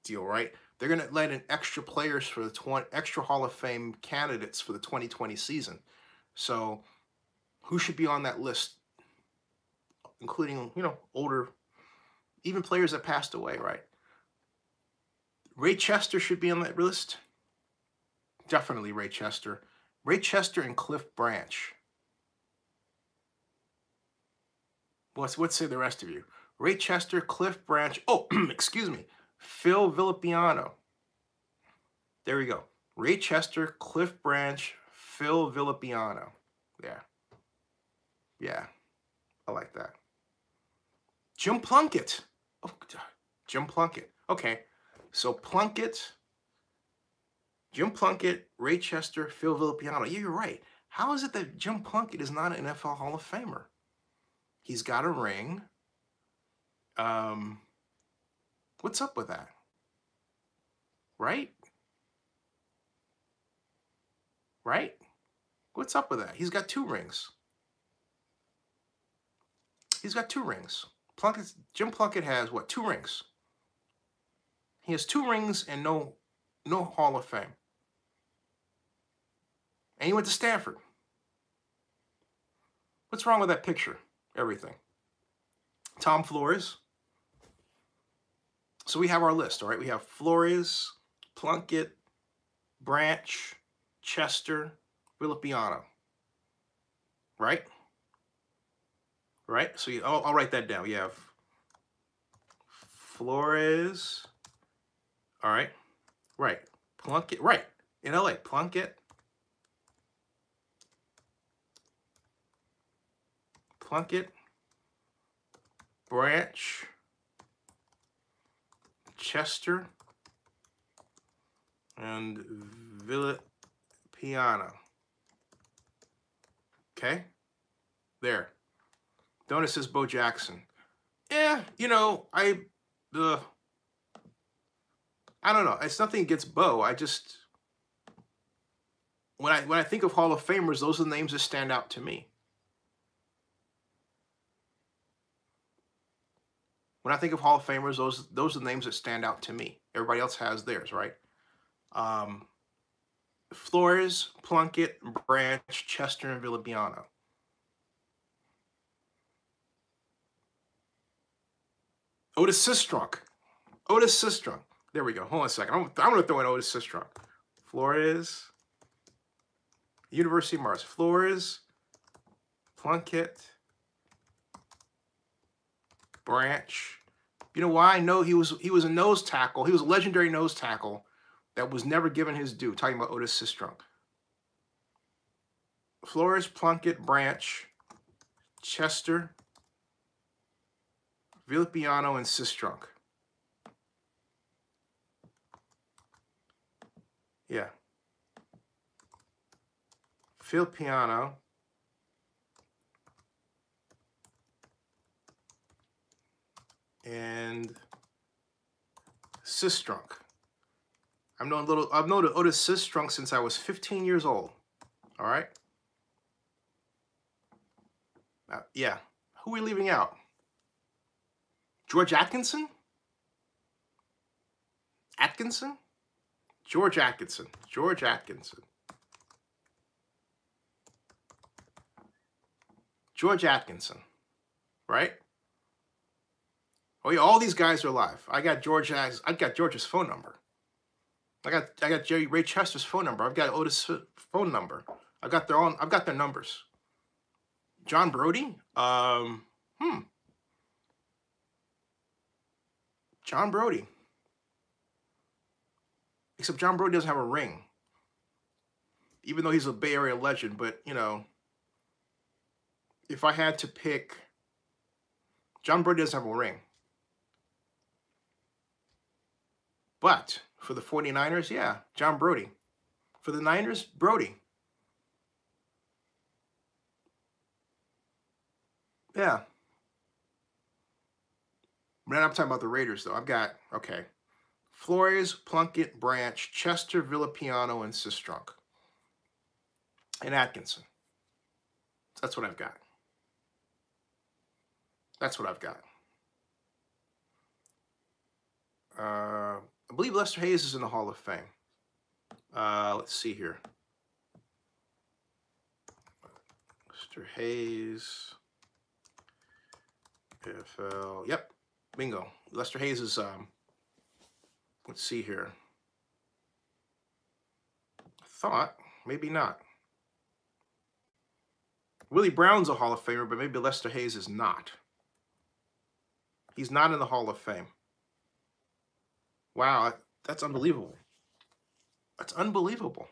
deal, right? They're going to let in extra players for the extra Hall of Fame candidates for the 2020 season. So who should be on that list? Including, you know, older, even players that passed away, right? Ray Chester should be on that list. Definitely Ray Chester. Ray Chester and Cliff Branch. What say the rest of you? Ray Chester, Cliff Branch. Oh, excuse me. Phil Villapiano. There we go. Ray Chester, Cliff Branch, Phil Villapiano. Yeah. Yeah. I like that. Jim Plunkett. Oh, Jim Plunkett. Okay. So Plunkett, Jim Plunkett, Ray Chester, Phil Villapiano. Yeah, you're right. How is it that Jim Plunkett is not an NFL Hall of Famer? He's got a ring. What's up with that? Right? Right? What's up with that? He's got 2 rings. He's got 2 rings. Jim Plunkett has, what, 2 rings? He has 2 rings and no Hall of Fame. And he went to Stanford. What's wrong with that picture? Everything. Tom Flores. So we have our list, all right? We have Flores, Plunkett, Branch, Chester, Villapiano. Right? Right? So I'll write that down. You have Flores. All right. Right. Plunkett. Right. In LA. Plunkett. Branch. Chester. And Villapiano. Okay? There. Donut says Bo Jackson. Yeah, the I don't know. It's nothing against Bo. I just when I think of Hall of Famers, those are the names that stand out to me. When I think of Hall of Famers, those are the names that stand out to me. Everybody else has theirs, right? Um, Flores, Plunkett, Branch, Chester, and Villapiano. Otis Sistrunk. Otis Sistrunk. There we go. Hold on a second. I'm going to throw in Otis Sistrunk. Flores, University of Mars. Flores, Plunkett, Branch. You know why? I know he was a nose tackle. He was a legendary nose tackle that was never given his due. Talking about Otis Sistrunk. Flores, Plunkett, Branch, Chester, Villapiano, and Sistrunk. Yeah. Villapiano. And Sistrunk. I've known Otis Sistrunk since I was 15 years old. All right. Yeah. Who are we leaving out? George Atkinson? Atkinson? George Atkinson. George Atkinson. George Atkinson. Right? Oh yeah, all these guys are alive. I got George's phone number. I got Jerry Ray Chester's phone number. I've got Otis' phone number. I've got their numbers. John Brody? John Brody. Except John Brody doesn't have a ring. Even though he's a Bay Area legend, but if I had to pick, John Brody doesn't have a ring. But for the 49ers, yeah, John Brody. For the Niners, Brody. Yeah. But I'm talking about the Raiders, though. I've got, okay, Flores, Plunkett, Branch, Chester, Villapiano, and Sistrunk. And Atkinson. That's what I've got. That's what I've got. I believe Lester Hayes is in the Hall of Fame. Let's see here. Lester Hayes. AFL. Yep. Bingo. Lester Hayes is, let's see here. I thought, maybe not. Willie Brown's a Hall of Famer, but maybe Lester Hayes is not. He's not in the Hall of Fame. Wow, that's unbelievable. That's unbelievable.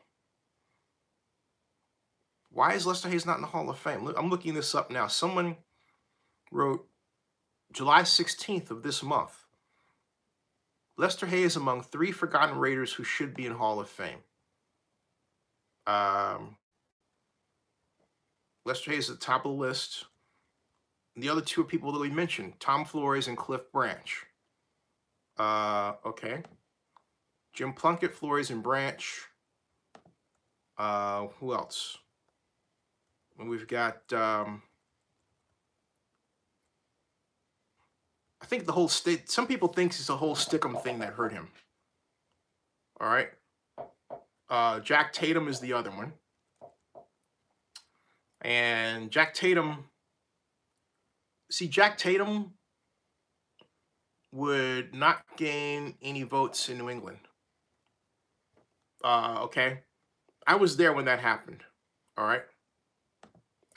Why is Lester Hayes not in the Hall of Fame? I'm looking this up now. Someone wrote July 16th of this month. Lester Hayes among 3 forgotten Raiders who should be in Hall of Fame. Lester Hayes at the top of the list. And the other 2 are people that we mentioned, Tom Flores and Cliff Branch. Okay. Jim Plunkett, Flores, and Branch. Who else? And we've got, I think the whole state, some people think it's the whole Stickum thing that hurt him. All right. Jack Tatum is the other one. And Jack Tatum, see, Jack Tatum would not gain any votes in New England. Okay. I was there when that happened. All right.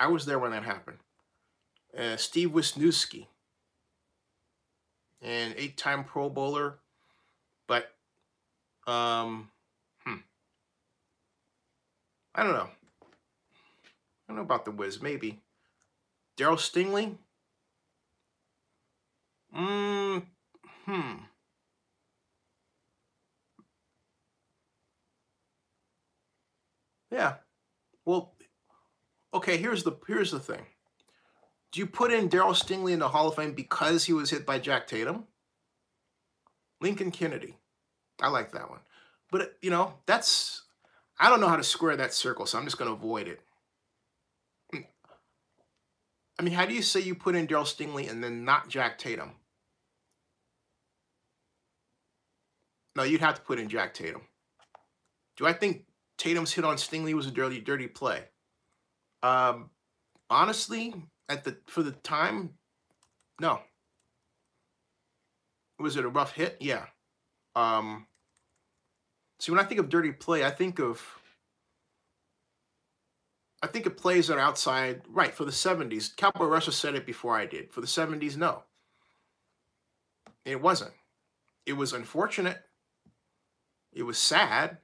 I was there when that happened. Steve Wisniewski, an 8-time Pro Bowler, but I don't know. I don't know about the Wiz. Maybe Darryl Stingley. Yeah. Well, okay. Here's the thing. Do you put in Darryl Stingley in the Hall of Fame because he was hit by Jack Tatum? Lincoln Kennedy. I like that one. But, you know, I don't know how to square that circle, so I'm just going to avoid it. I mean, how do you say you put in Darryl Stingley and then not Jack Tatum? No, you'd have to put in Jack Tatum. Do I think Tatum's hit on Stingley was a dirty play? Honestly, for the time, no. Was it a rough hit? Yeah. See, when I think of dirty play, I think of plays that are outside. Right, for the 70s. Cowboy Restaurants said it before I did. For the 70s, no. It wasn't. It was unfortunate. It was sad,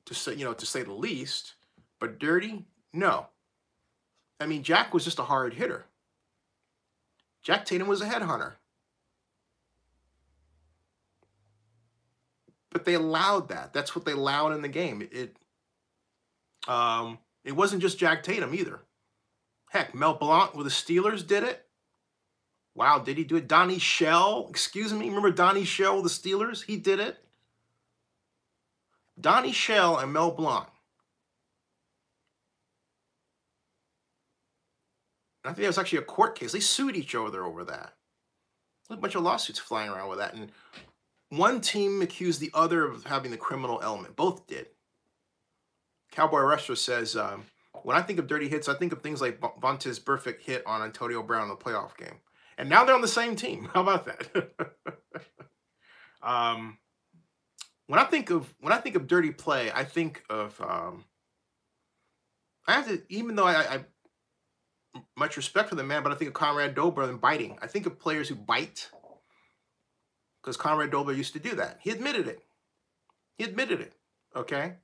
to say the least. But dirty? No. I mean, Jack was just a hard hitter. Jack Tatum was a headhunter. But they allowed that. That's what they allowed in the game. It wasn't just Jack Tatum either. Heck, Mel Blount with the Steelers did it. Wow, did he do it? Donnie Shell, excuse me. Remember Donnie Shell with the Steelers? He did it. Donnie Shell and Mel Blount. And I think there was actually a court case. They sued each other over that. There's a bunch of lawsuits flying around with that. And one team accused the other of having the criminal element. Both did. Cowboy Restaurants says, when I think of dirty hits, I think of things like Vontae's perfect hit on Antonio Brown in the playoff game. And now they're on the same team. How about that? When I think of dirty play, I think of I have to, even though I much respect for the man, but I think of Conrad Dobler and biting. I think of players who bite because Conrad Dobler used to do that. He admitted it. He admitted it. Okay.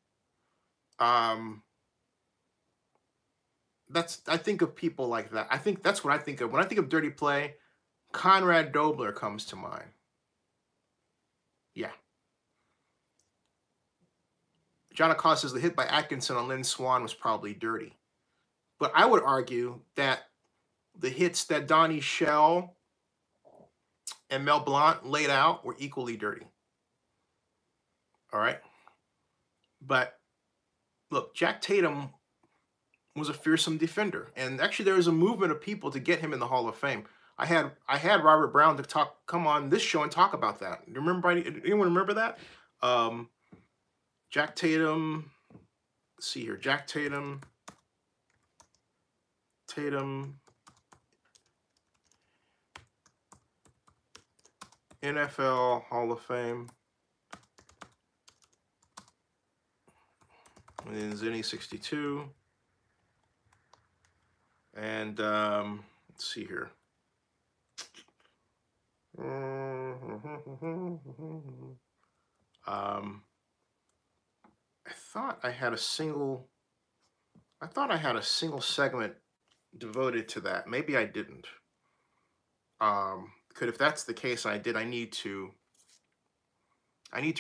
I think of people like that. I think that's what I think of. When I think of dirty play, Conrad Dobler comes to mind. Yeah. John Acosta says the hit by Atkinson on Lynn Swann was probably dirty. But I would argue that the hits that Donnie Shell and Mel Blount laid out were equally dirty. All right? But look, Jack Tatum was a fearsome defender. And actually there was a movement of people to get him in the Hall of Fame. I had Robert Brown to come on this show and talk about that. Anyone remember that? Jack Tatum, let's see here. Jack Tatum, NFL Hall of Fame. And Zinni 62. And let's see here. I thought I had a single segment devoted to that. Maybe I didn't. If that's the case, I did. I need to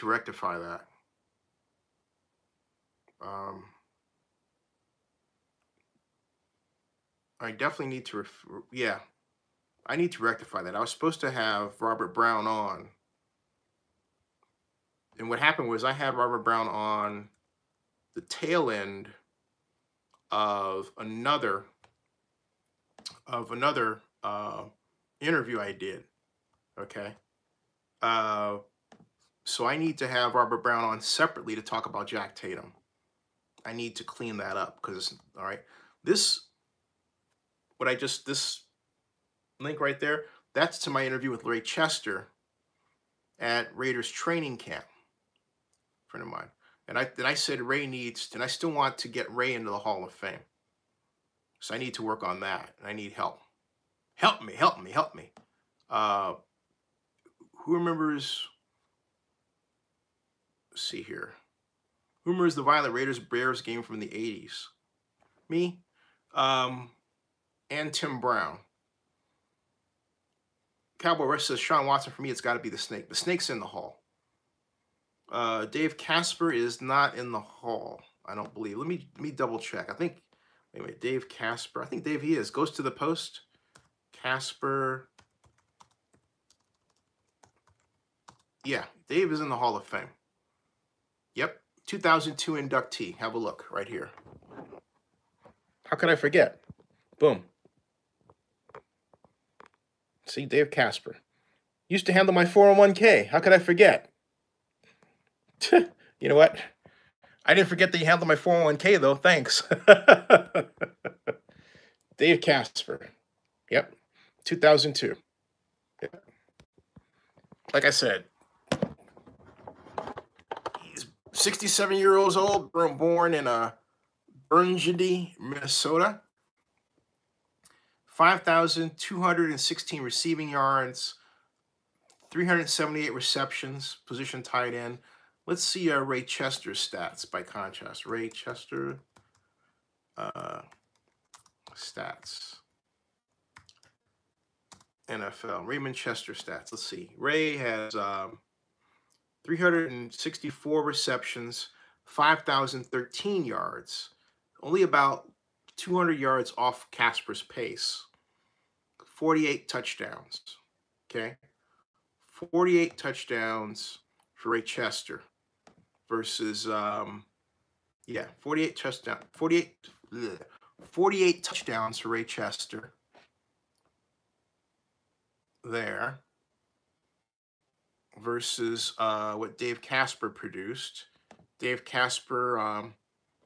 rectify that. I definitely need to. Yeah, I need to rectify that. I was supposed to have Robert Brown on, and what happened was I had Robert Brown on the tail end of another interview I did. Okay. So I need to have Robert Brown on separately to talk about Jack Tatum. I need to clean that up because, all right, this link right there, that's to my interview with Ray Chester at Raiders training camp, friend of mine. And I said Ray needs, and I still want to get Ray into the Hall of Fame. So I need to work on that. And I need help. Help me. Who remembers, let's see here. Who remembers the violent Raiders-Bears game from the 80s? Me? And Tim Brown. Cowboy Rest says, Sean Watson, for me, it's got to be the Snake. The Snake's in the Hall. Dave Casper is not in the Hall, I don't believe. Let me double check. I think, anyway, Dave Casper. I think Dave, he is. Goes to the Post. Casper. Yeah, Dave is in the Hall of Fame. Yep, 2002 inductee. Have a look right here. How could I forget? Boom. See, Dave Casper. Used to handle my 401k. How could I forget? You know what? I didn't forget that you handled my 401k, though. Thanks. Dave Casper. Yep. 2002. Yep. Like I said, he's 67 years old, born in Burgundy, Minnesota. 5,216 receiving yards, 378 receptions, position tight end. Let's see Ray Chester's stats by contrast. Ray Chester stats. NFL. Raymond Chester stats. Let's see. Ray has 364 receptions, 5,013 yards. Only about 200 yards off Casper's pace. 48 touchdowns. Okay? 48 touchdowns for Ray Chester versus 48 touchdowns for Ray Chester there versus what Dave Casper produced. Dave Casper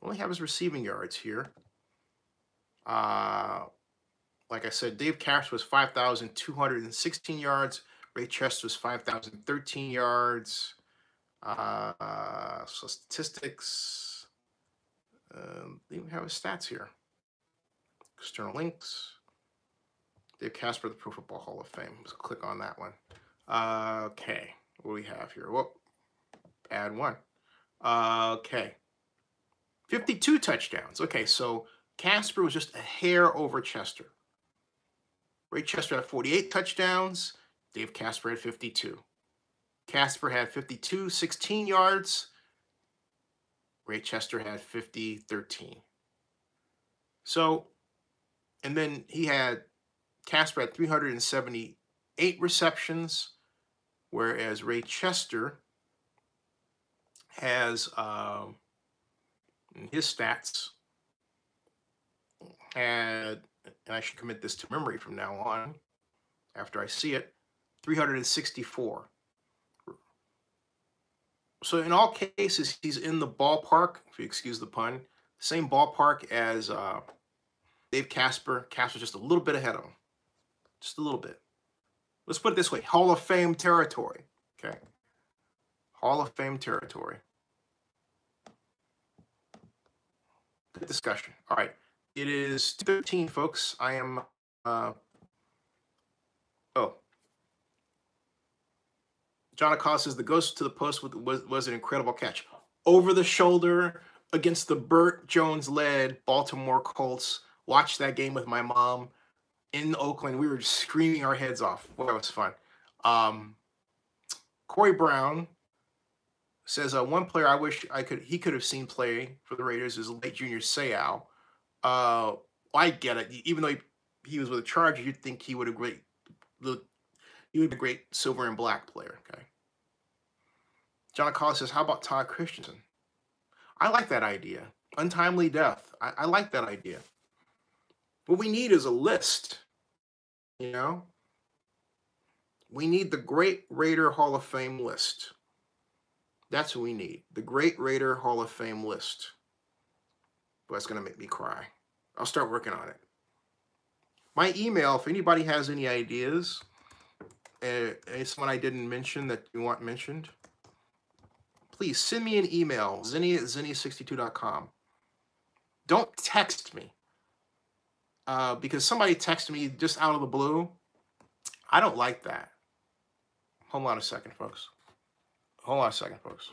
only have his receiving yards here. Like I said, Dave Casper was 5,216 yards. Ray Chester was 5,013 yards. So statistics. They even have his stats here. External links. Dave Casper, the Pro Football Hall of Fame. Let's click on that one. Okay, what do we have here? Whoop, add one. Okay, 52 touchdowns. Okay, so Casper was just a hair over Chester. Ray Chester had 48 touchdowns. Dave Casper had 52. Casper had 52, 16 yards. Ray Chester had 50, 13. So, and then he had, Casper had 378 receptions, whereas Ray Chester has, in his stats, had, and I should commit this to memory from now on, after I see it, 364. So in all cases, he's in the ballpark, if you excuse the pun, same ballpark as Dave Casper. Casper's just a little bit ahead of him. Just a little bit. Let's put it this way, Hall of Fame territory, okay? Hall of Fame territory. Good discussion. All right, it is 2:13, folks. I am, John Acosta says the ghost to the post was an incredible catch. Over the shoulder against the Burt Jones-led Baltimore Colts. Watched that game with my mom in Oakland. We were just screaming our heads off. Boy, that was fun. Corey Brown says one player I wish he could have seen play for the Raiders is late Junior Seau. I get it. Even though he was with the Chargers, you'd think he would have he would be a great silver and black player. Okay. John Acosta says, how about Todd Christensen? I like that idea. Untimely death. I like that idea. What we need is a list. You know? We need the Great Raider Hall of Fame list. That's what we need. The Great Raider Hall of Fame list. But that's going to make me cry. I'll start working on it. My email, if anybody has any ideas, it's one I didn't mention that you want mentioned, please send me an email, zenny@zenny62.com. Don't text me. Because somebody texted me just out of the blue. I don't like that. Hold on a second, folks. Hold on a second, folks.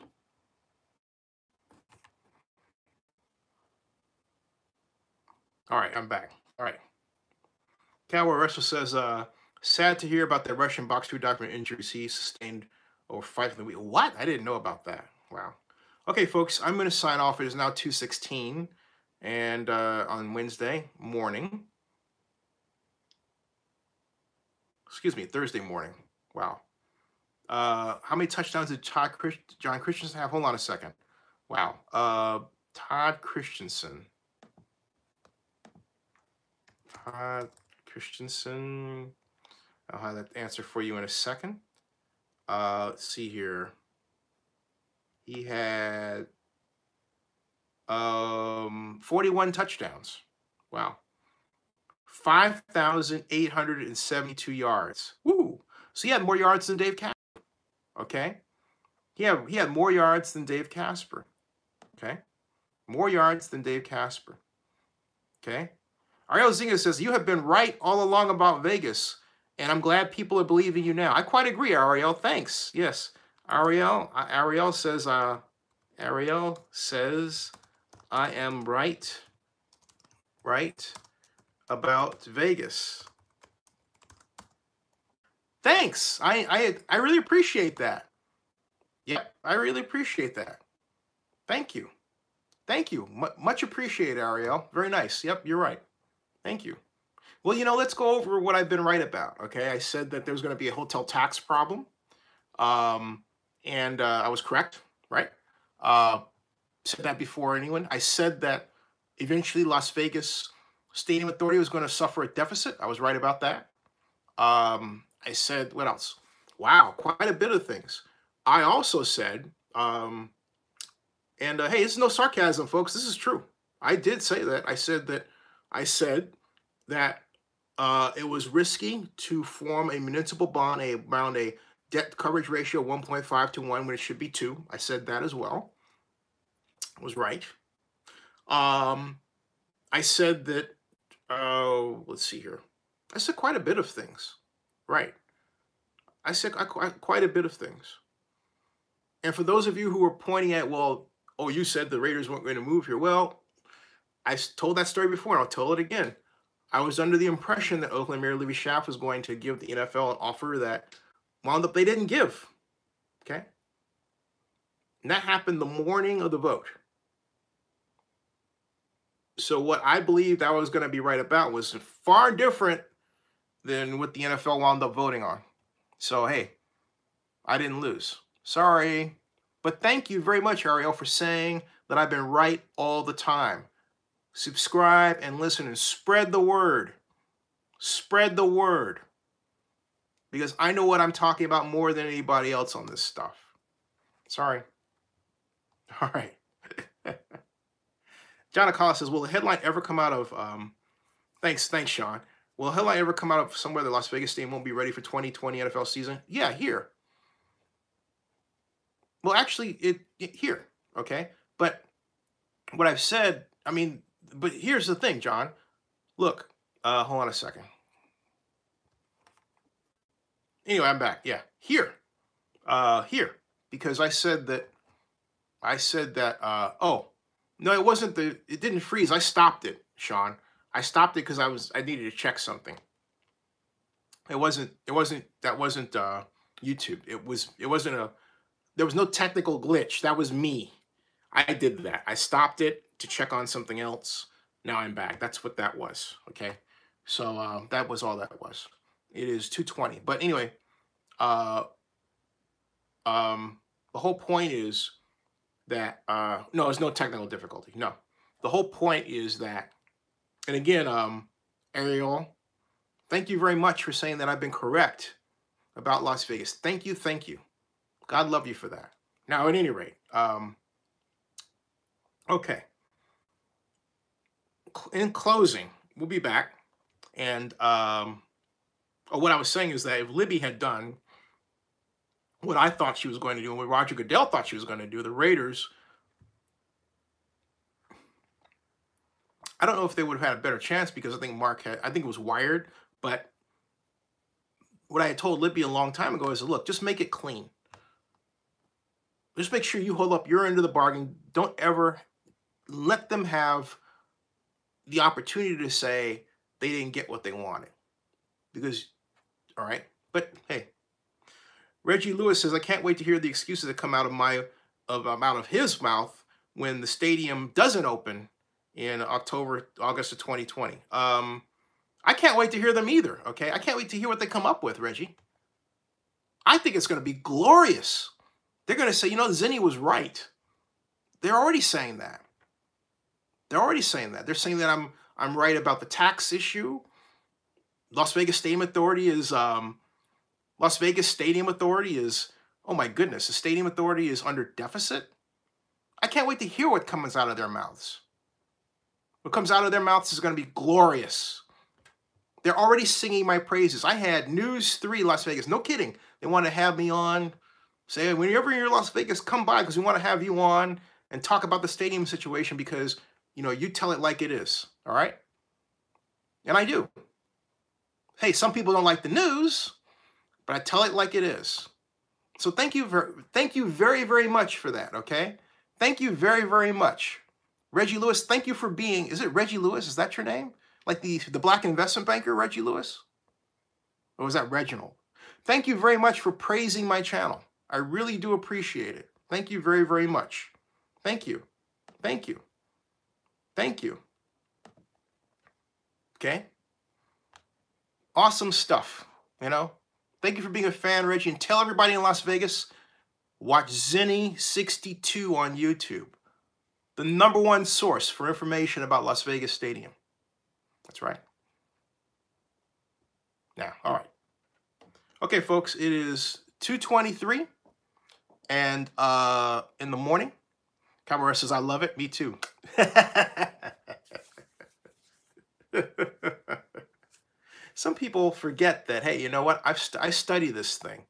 All right, I'm back. All right. Cowboy Restaurants says, sad to hear about the Russian box 2 document injuries he sustained over 5 in the week. What? I didn't know about that. Wow. Okay, folks, I'm going to sign off. It is now 2:16 and on Wednesday morning. excuse me, Thursday morning. Wow. How many touchdowns did John Christensen have? Hold on a second. Wow. Todd Christensen. Todd Christensen. I'll have that answer for you in a second. Let's see here. He had 41 touchdowns. Wow. 5,872 yards. Woo! So he had more yards than Dave Casper. Okay? He had more yards than Dave Casper. Okay? More yards than Dave Casper. Okay? Ariel Zinga says, you have been right all along about Vegas, and I'm glad people are believing you now. I quite agree, Ariel. Thanks. Yes. Ariel says, I am right about Vegas. Thanks. I really appreciate that. Yep, I really appreciate that. Thank you. Thank you. Much appreciated, Ariel. Very nice. Yep, you're right. Thank you. Well, let's go over what I've been right about. Okay, I said that there's going to be a hotel tax problem, and I was correct, right? Said that before anyone. I said that eventually Las Vegas Stadium Authority was going to suffer a deficit. I was right about that. I said, what else? Wow, quite a bit of things. I also said, hey, this is no sarcasm, folks. This is true. I did say that. I said that it was risky to form a municipal bond around a debt coverage ratio of 1.5 to 1 when it should be 2. I said that as well. I was right. I said that, let's see here. I said quite a bit of things. Right. I said quite a bit of things. And for those of you who were pointing at, well, oh, you said the Raiders weren't going to move here. Well, I told that story before, and I'll tell it again. I was under the impression that Oakland Mayor Libby Schaaf was going to give the NFL an offer that wound up they didn't give. Okay? And that happened the morning of the vote. So what I believed I was going to be right about was far different than what the NFL wound up voting on. So, hey, I didn't lose. Sorry. But thank you very much, Ariel, for saying that I've been right all the time. Subscribe and listen and spread the word. Spread the word. Because I know what I'm talking about more than anybody else on this stuff. Sorry. All right. John Akala says, will the headline ever come out of, thanks, Sean. Will the headline ever come out of somewhere the Las Vegas Stadium won't be ready for 2020 NFL season? Yeah, here. Well, actually, here, okay? But what I've said, but here's the thing, John. Look, hold on a second. Anyway, I'm back. Yeah, here. Here. Because I said that, oh, no, it wasn't it didn't freeze. I stopped it, Sean. I stopped it because I needed to check something. That wasn't YouTube. There was no technical glitch. That was me. I did that. I stopped it to check on something else. Now I'm back. That's what that was. Okay. So that was all that was. It is 2:20. But anyway, the whole point is that no, there's no technical difficulty. No. The whole point is that, and again, Ariel, thank you very much for saying that I've been correct about Las Vegas. Thank you, thank you. God love you for that. Now, at any rate, okay. In closing, we'll be back. And what I was saying is that if Libby had done what I thought she was going to do and what Roger Goodell thought she was going to do, the Raiders, I don't know if they would have had a better chance because I think I think it was wired. But what I had told Libby a long time ago is, look, just make it clean. Just make sure you hold up your end of the bargain. Don't ever let them have the opportunity to say they didn't get what they wanted. Because, all right, but hey, Reggie Lewis says, I can't wait to hear the excuses that come out of his mouth when the stadium doesn't open in August of 2020. I can't wait to hear them either, okay? I can't wait to hear what they come up with, Reggie. I think it's going to be glorious. They're going to say, you know, Zinni was right. They're already saying that. They're already saying that. They're saying that I'm right about the tax issue. Las Vegas Stadium Authority is oh my goodness, the Stadium Authority is under deficit. I can't wait to hear what comes out of their mouths. What comes out of their mouths is going to be glorious. They're already singing my praises. I had News 3 Las Vegas. No kidding. They want to have me on. Say, whenever you're in Las Vegas, come by because we want to have you on and talk about the stadium situation because, you know, you tell it like it is. All right? And I do. Hey, some people don't like the news, but I tell it like it is. So thank you very, very much for that, okay? Thank you very, very much. Reggie Lewis, thank you for being, is it Reggie Lewis? Is that your name? Like the black investment banker, Reggie Lewis? Or was that Reginald? Thank you very much for praising my channel. I really do appreciate it. Thank you very, very much. Thank you. Thank you. Thank you. Okay? Awesome stuff, you know? Thank you for being a fan, Reggie. And tell everybody in Las Vegas, watch Zinni62 on YouTube. The #1 source for information about Las Vegas Stadium. That's right. Now, all right. Okay, folks, it is 2:23 and in the morning. Cowboy says, I love it. Me too. Some people forget that, hey, you know what? I study this thing.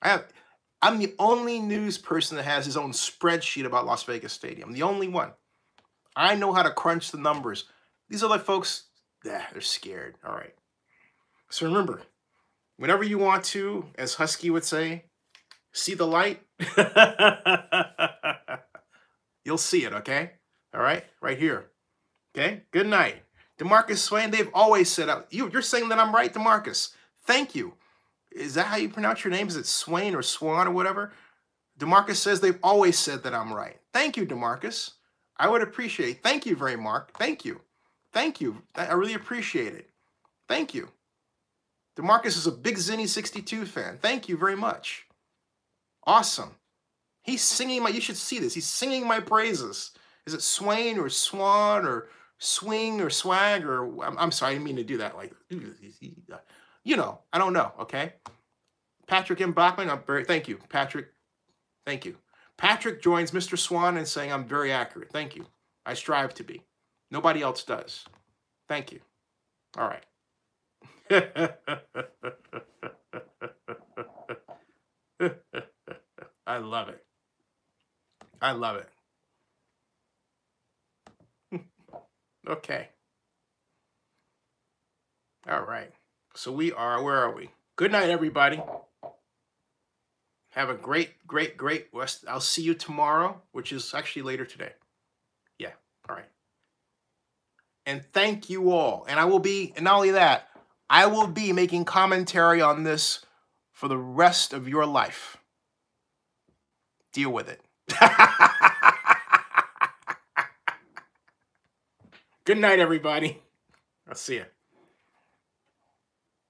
I'm the only news person that has his own spreadsheet about Las Vegas Stadium. The only one. I know how to crunch the numbers. These other folks, they're scared. All right. So remember, whenever you want to, as Husky would say, see the light, you'll see it, okay? All right? Right here. Okay? Good night. DeMarcus Swain, they've always said, you're saying that I'm right, DeMarcus. Thank you. Is that how you pronounce your name? Is it Swain or Swan or whatever? DeMarcus says they've always said that I'm right. Thank you, DeMarcus. I would appreciate it. Thank you very much. Thank you. Thank you. I really appreciate it. Thank you. DeMarcus is a big Zinni62 fan. Thank you very much. Awesome. He's singing you should see this. He's singing my praises. Is it Swain or Swan or Swing or Swag or, I'm sorry, I didn't mean to do that. Like, you know, I don't know, okay? Patrick M. Bachman, thank you. Patrick, thank you. Patrick joins Mr. Swan in saying I'm very accurate. Thank you. I strive to be. Nobody else does. Thank you. All right. I love it. I love it. Okay. All right. So where are we? Good night, everybody. Have a great rest. I'll see you tomorrow, which is actually later today. Yeah. All right. And thank you all. And and not only that, I will be making commentary on this for the rest of your life. Deal with it. Good night, everybody. I'll see you.